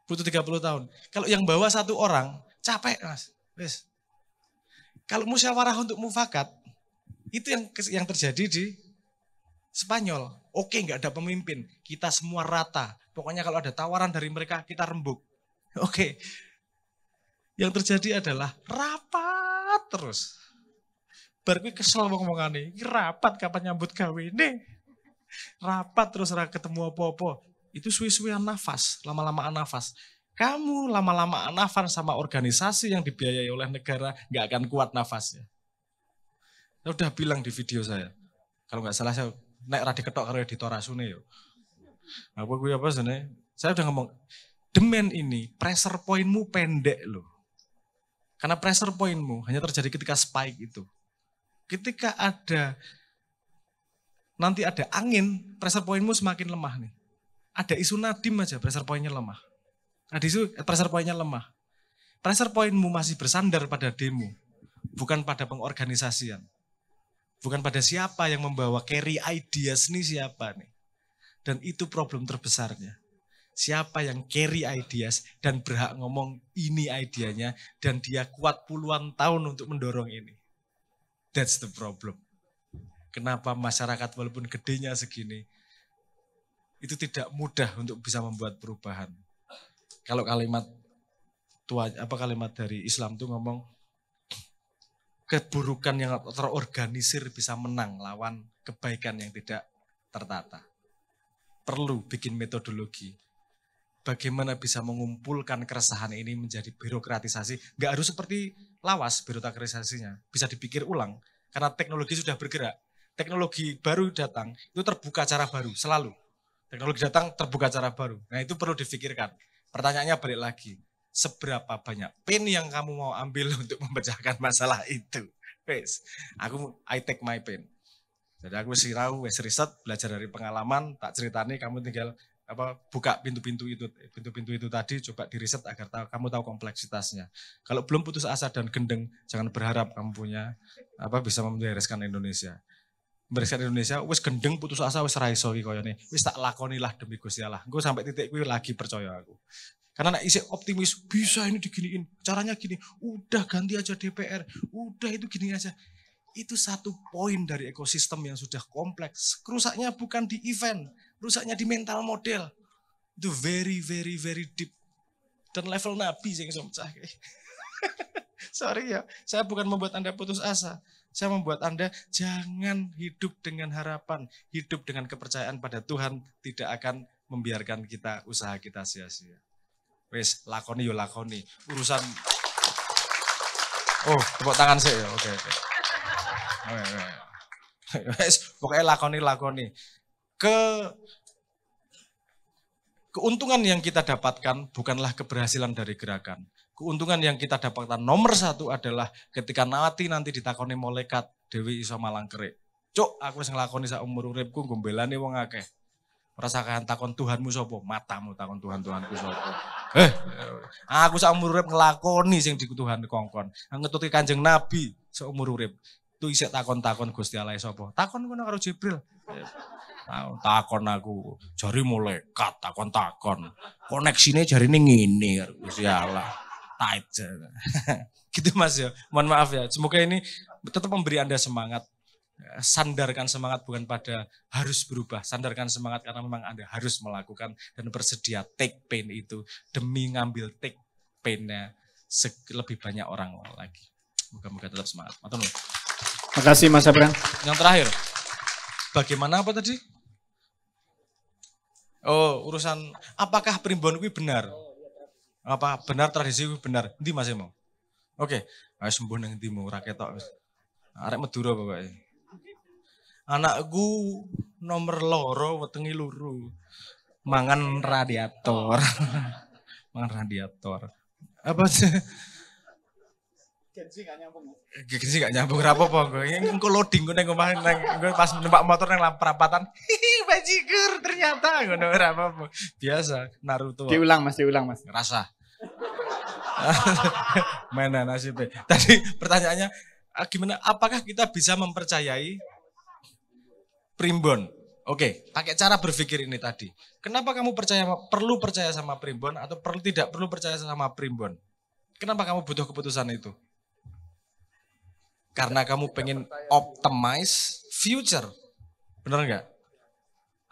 Speaker 8: Butuh 30 tahun. Kalau yang bawa satu orang, capek mas. Wes. Kalau musyawarah untuk mufakat, itu yang terjadi di Spanyol. Oke, nggak ada pemimpin, kita semua rata. Pokoknya kalau ada tawaran dari mereka, kita rembuk. Oke. Yang terjadi adalah rapat terus. Baru kesel ngomong-ngomongane, rapat kapan nyambut gawe nih. Rapat terus ketemu apa-apa. Itu suwi-suwian nafas, lama-lamaan nafas. Kamu lama-lama nafas sama organisasi yang dibiayai oleh negara, nggak akan kuat nafasnya. Saya udah bilang di video saya, kalau nggak salah saya naik radi ketok karo editor Asune yo. Apa gue apa sebenarnya? Saya udah ngomong, demand ini pressure pointmu pendek loh. Karena pressure pointmu hanya terjadi ketika spike itu. Ketika nanti ada angin, pressure pointmu semakin lemah nih. Ada isu nadim aja, pressure pointnya lemah. Ada isu pressure pointnya lemah. Pressure pointmu masih bersandar pada demo, bukan pada pengorganisasian. Bukan pada siapa yang membawa carry ideas nih siapa nih. Dan itu problem terbesarnya. Siapa yang carry ideas dan berhak ngomong ini idenya dan dia kuat puluhan tahun untuk mendorong ini. That's the problem. Kenapa masyarakat walaupun gedenya segini, itu tidak mudah untuk bisa membuat perubahan. Kalau kalimat dari Islam itu ngomong, keburukan yang terorganisir bisa menang lawan kebaikan yang tidak tertata. Perlu bikin metodologi. Bagaimana bisa mengumpulkan keresahan ini menjadi birokratisasi. Nggak harus seperti lawas birokratisasinya. Bisa dipikir ulang. Karena teknologi sudah bergerak. Teknologi baru datang, itu terbuka cara baru, selalu. Teknologi datang, terbuka cara baru. Nah itu perlu difikirkan. Pertanyaannya balik lagi. seberapa banyak pain yang kamu mau ambil untuk memecahkan masalah itu. Wes, I take my pain. Jadi aku sirau, wes riset, belajar dari pengalaman, tak ceritani, kamu tinggal buka pintu-pintu itu tadi, coba diriset agar kamu tahu kompleksitasnya. Kalau belum putus asa dan gendeng, jangan berharap kamu punya bisa membereskan Indonesia. Membereskan Indonesia, wes gendeng putus asa, wes raiso iki koyone, wes tak lakonilah demi Gusti Allah. Gue sampai titik gue lagi percaya aku. Karena nek isi optimis, bisa ini diginiin, caranya gini, udah ganti aja DPR, udah itu gini aja. Itu satu poin dari ekosistem yang sudah kompleks. Rusaknya bukan di event, rusaknya di mental model. Itu very, very, very deep. Dan level Nabi yang bisa pecah. Sorry ya, saya bukan membuat Anda putus asa. Saya membuat Anda jangan hidup dengan harapan. Hidup dengan kepercayaan pada Tuhan tidak akan membiarkan usaha kita sia-sia. Wes, lakoni yo lakoni. Urusan, tepuk tangan sih ya, oke. Wes, pokoknya lakoni. Keuntungan yang kita dapatkan bukanlah keberhasilan dari gerakan. Keuntungan yang kita dapatkan nomor satu adalah ketika nanti ditakoni malaikat Dewi iso malang kerik. Cuk, aku wis nglakoni sak umur uripku nggo mbelani wong akeh. Rasakan takon Tuhanmu sapa? Matamu takon Tuhanku sapa? Aku sak umur urip nglakoni sing di Tuhan kongkon. Ngetuti Kanjeng Nabi seumur urip. Itu isih takon-takon Gusti Allah sapa? Takon ngono karo Jibril. Takon aku, jari malaikat takon-takon. Koneksine jarine ngene karo Gusti Allah. Tight. Gitu Mas ya. Mohon maaf ya. Semoga ini tetap memberi Anda semangat. Sandarkan semangat bukan pada harus berubah. Sandarkan semangat karena memang Anda harus melakukan dan bersedia take pain itu demi ngambil take pain-nya lebih banyak orang lagi. Moga-moga tetap semangat. Matur nuwun.
Speaker 3: Makasih Mas Abraham.
Speaker 8: Yang terakhir, bagaimana apa tadi? Urusan apakah primbon kuwi benar? Apa benar tradisi kuwi benar? Endi Mas Emo? Oke, wis sembuh nang ndimu ora ketok wis. Arek Madura pokoke. Anakku nomor loro wetengi luru. Mangan radiator. Mangan radiator. Apa sih? Gensi gak nyambung apa-apa. Engko loading gue nang omah pas numpak motor nang perapatan. Bajigur ternyata ngono ora apa-apa. Biasa Naruto.
Speaker 3: Diulang Mas.
Speaker 8: Ngerasa. Mana nasibnya. Tadi pertanyaannya gimana? Apakah kita bisa mempercayai primbon? Oke, pakai cara berpikir ini tadi. Kenapa kamu perlu percaya sama primbon atau tidak perlu percaya sama primbon? Kenapa kamu butuh keputusan itu? Karena kamu pengen optimize future. Benar nggak?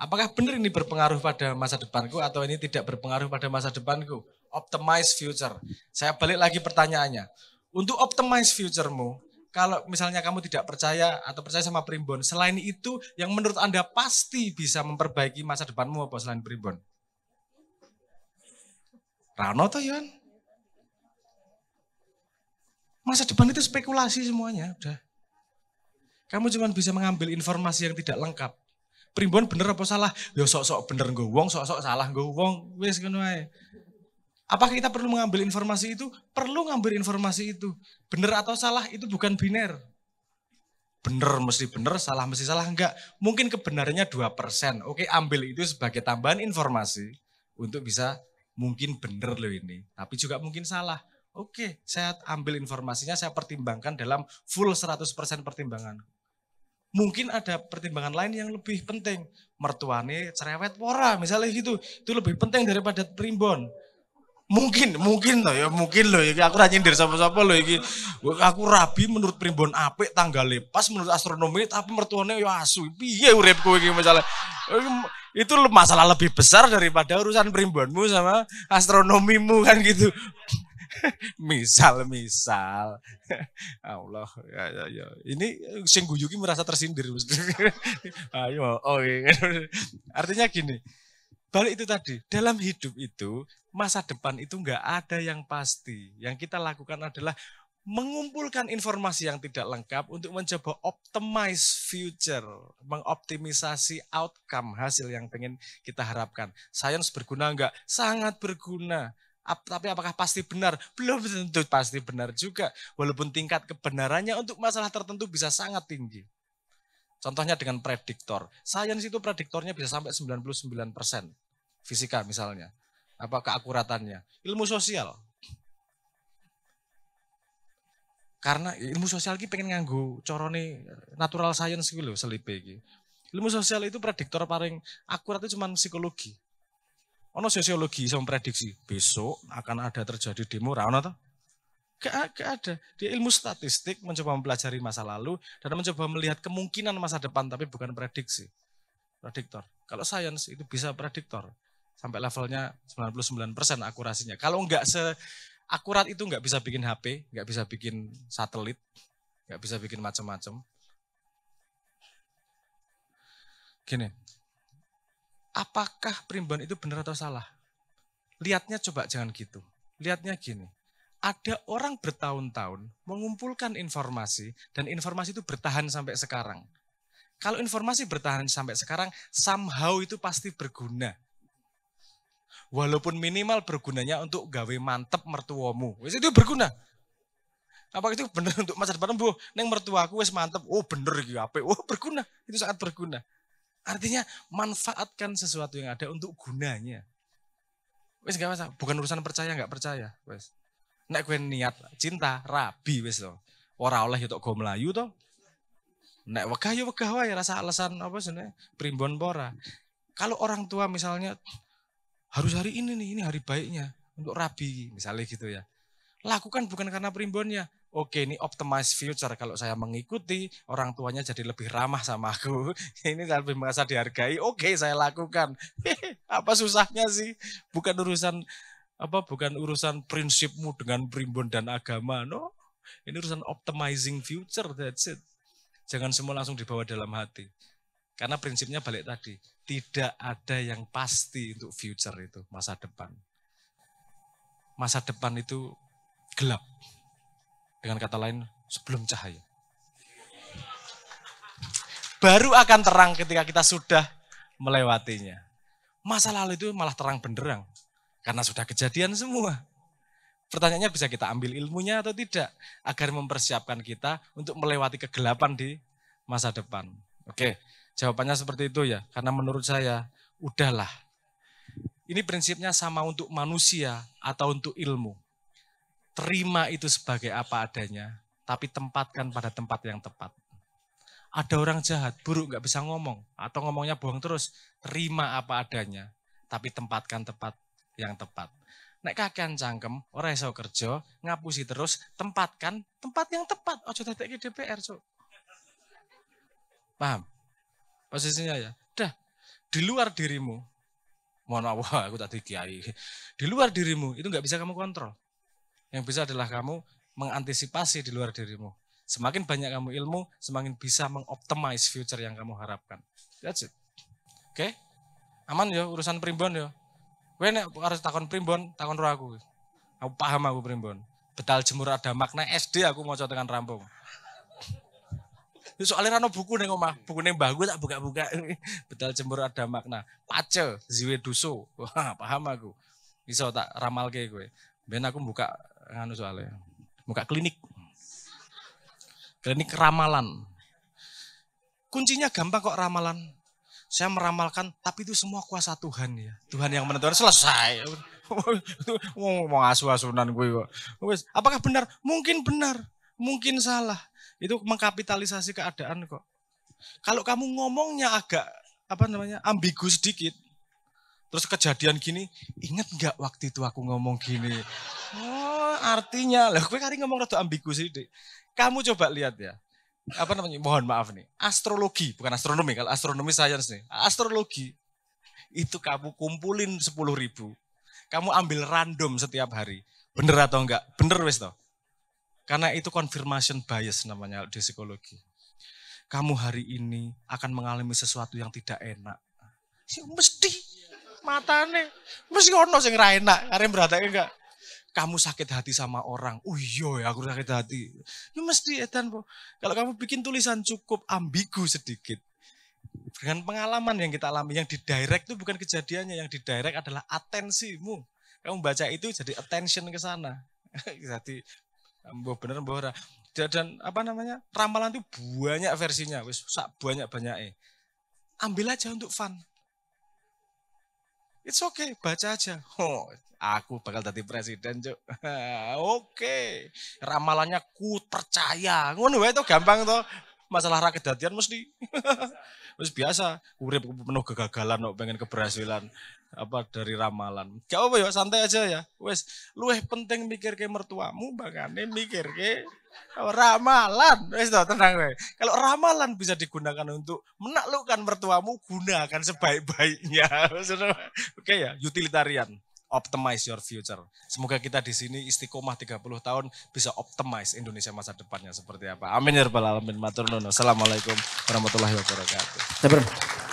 Speaker 8: Apakah benar ini berpengaruh pada masa depanku atau ini tidak berpengaruh pada masa depanku? Optimize future. Saya balik lagi pertanyaannya. Untuk optimize future-mu, kalau misalnya kamu tidak percaya atau percaya sama primbon, selain itu yang menurut Anda pasti bisa memperbaiki masa depanmu apa selain primbon? Rano toh Yon? Masa depan itu spekulasi semuanya, udah. Kamu cuma bisa mengambil informasi yang tidak lengkap. Primbon bener apa salah? Ya sok-sok bener nggo wong, sok-sok salah nggo wong, wis ngono ae. Apakah kita perlu mengambil informasi itu? Perlu ngambil informasi itu. Bener atau salah itu bukan biner. Bener mesti bener, salah mesti salah, enggak. Mungkin kebenarannya 2%. Oke, ambil itu sebagai tambahan informasi untuk bisa mungkin bener loh ini, tapi juga mungkin salah. Oke, saya ambil informasinya, saya pertimbangkan dalam full 100% pertimbangan. Mungkin ada pertimbangan lain yang lebih penting. Mertuane cerewet pora, misalnya gitu. Itu lebih penting daripada primbon. Mungkin loh ya, aku ra nyindir sapa-sapa loh iki. Aku rabi menurut primbon apik, tanggale pas menurut astronomi, tapi mertuane ya asu. Piye uripku iki misalnya. Itu masalah lebih besar daripada urusan primbonmu sama astronomimu kan gitu. misal Allah ya. Ini sing guyu ki merasa tersindir. Ayo artinya gini, balik itu tadi, dalam hidup itu masa depan itu enggak ada yang pasti. Yang kita lakukan adalah mengumpulkan informasi yang tidak lengkap untuk mencoba optimize future, mengoptimisasi outcome hasil yang pengen kita harapkan. Sains berguna enggak? Sangat berguna. Tapi apakah pasti benar? Belum tentu pasti benar juga. Walaupun tingkat kebenarannya untuk masalah tertentu bisa sangat tinggi. Contohnya dengan prediktor. Sains itu prediktornya bisa sampai 99%. Fisika misalnya. Apa keakuratannya. Ilmu sosial. Karena ilmu sosial ini pengen nganggo corone natural science gitu loh, selipe iki. Ilmu sosial itu prediktor paling akurat itu cuma psikologi. Ono sosiologi bisa memprediksi besok akan ada terjadi demo, ra ono toh? Gak ada. Dia ilmu statistik mencoba mempelajari masa lalu dan mencoba melihat kemungkinan masa depan tapi bukan prediksi. Prediktor. Kalau sains itu bisa prediktor sampai levelnya 99% akurasinya. Kalau enggak akurat itu nggak bisa bikin HP, nggak bisa bikin satelit, nggak bisa bikin macam-macam. Gini, apakah primbon itu benar atau salah? Lihatnya coba jangan gitu. Lihatnya gini, ada orang bertahun-tahun mengumpulkan informasi dan informasi itu bertahan sampai sekarang. Kalau informasi bertahan sampai sekarang, somehow itu pasti berguna. Walaupun minimal bergunanya untuk gawe mantep mertuamu. Wis itu berguna. Apa itu benar untuk masa depan? Bu, neng mertuaku wis mantep. Oh bener iki apik. Oh berguna. Itu sangat berguna. Artinya manfaatkan sesuatu yang ada untuk gunanya. Wis gak masalah. Bukan urusan percaya nggak percaya. Wis. Nek kowe niat cinta, rabi wis to. Ora oleh yo tok go mlayu to. Nek wegah yo wegah wae rasa alasan apa jenenge primbon pora. Kalau orang tua misalnya harus hari ini nih, ini hari baiknya untuk rabi, misalnya gitu ya. Lakukan bukan karena primbonnya. Oke, ini optimize future. Kalau saya mengikuti, orang tuanya jadi lebih ramah sama aku. Ini lebih merasa dihargai. Oke, saya lakukan. Apa susahnya sih? Bukan urusan prinsipmu dengan primbon dan agama. No, ini urusan optimizing future. That's it. Jangan semua langsung dibawa dalam hati. Karena prinsipnya balik tadi, tidak ada yang pasti untuk future itu, masa depan. Masa depan itu gelap. Dengan kata lain, sebelum cahaya. Baru akan terang ketika kita sudah melewatinya. Masa lalu itu malah terang benderang, karena sudah kejadian semua. Pertanyaannya bisa kita ambil ilmunya atau tidak, agar mempersiapkan kita untuk melewati kegelapan di masa depan. Oke. Jawabannya seperti itu ya, karena menurut saya, udahlah. Ini prinsipnya sama untuk manusia atau untuk ilmu. Terima itu sebagai apa adanya, tapi tempatkan pada tempat yang tepat. Ada orang jahat, buruk gak bisa ngomong, atau ngomongnya bohong terus. Terima apa adanya, tapi tempatkan tempat yang tepat. Nek kakean cangkem, ora iso kerja, ngapusi terus, tempatkan tempat yang tepat. Ojo dadekke DPR, Cuk. Paham? Posisinya ya, dah di luar dirimu, mohon maaf aku tadi kiai, di luar dirimu itu nggak bisa kamu kontrol. Yang bisa adalah kamu mengantisipasi di luar dirimu. Semakin banyak kamu ilmu, semakin bisa mengoptimize future yang kamu harapkan. That's it. Oke? Aman ya urusan primbon ya. Kowe nek harus takon primbon, takon roh aku. Aku paham aku primbon. Betal jemur ada makna SD aku mau tekan rampung. Soalnya rano buku neng omah, buku neng mbah gue tak buka-buka. Betal jemur ada makna. Pace, ziwe duso. Wah, paham aku. Bisa tak ramal kayak gue. Ben aku buka nganu soalnya. Buka klinik. Klinik ramalan. Kuncinya gampang kok ramalan. Saya meramalkan, tapi itu semua kuasa Tuhan ya. Tuhan yang menentukan, selesai. Mau asuh-asunan gue kok. Apakah benar? Mungkin benar. Mungkin salah. Itu mengkapitalisasi keadaan kok. Kalau kamu ngomongnya agak ambigu sedikit, terus kejadian gini, ingat nggak waktu itu aku ngomong gini? Oh, artinya lah, gue kali ngomong rada ambigu sedikit. Kamu coba lihat ya, mohon maaf nih, astrologi bukan astronomi, kalau astronomi sains nih, astrologi itu kamu kumpulin 10.000, kamu ambil random setiap hari, bener atau enggak? Bener wes toh. Karena itu confirmation bias namanya di psikologi. Kamu hari ini akan mengalami sesuatu yang tidak enak. Mesti matane, mesti ono sing ra enak, arep beratake enggak. Kamu sakit hati sama orang. Oh iya ya aku sakit hati. Ya mesti edan po. Kalau kamu bikin tulisan cukup ambigu sedikit. Dengan pengalaman yang kita alami, yang didirect itu bukan kejadiannya, yang didirect adalah atensimu. Kamu baca itu jadi attention ke sana. Jadi mbah bener mbah ora. Dan apa namanya? Ramalan itu banyak versinya, wis sak banyak-banyake. Ambil aja untuk fun. It's okay, baca aja. Oh, aku bakal jadi presiden, Cuk. Oke. Ramalannya ku percaya. Ngono wae to gampang to. Masalah ra kedadian mesti. Wis biasa, urip penuh kegagalan kok pengen keberhasilan apa dari ramalan. Gak apa ya, santai aja ya. Wis luwih penting mikirke mertuamu makane mikirke ramalan. Wis to tenang wae. Kalau ramalan bisa digunakan untuk menaklukkan mertuamu, gunakan sebaik-baiknya. Oke ya, utilitarian. Optimize your future. Semoga kita di sini istiqomah 30 tahun bisa optimize Indonesia masa depannya seperti apa. Amin ya rabbal alamin. Matur nuwun. Assalamualaikum warahmatullahi wabarakatuh.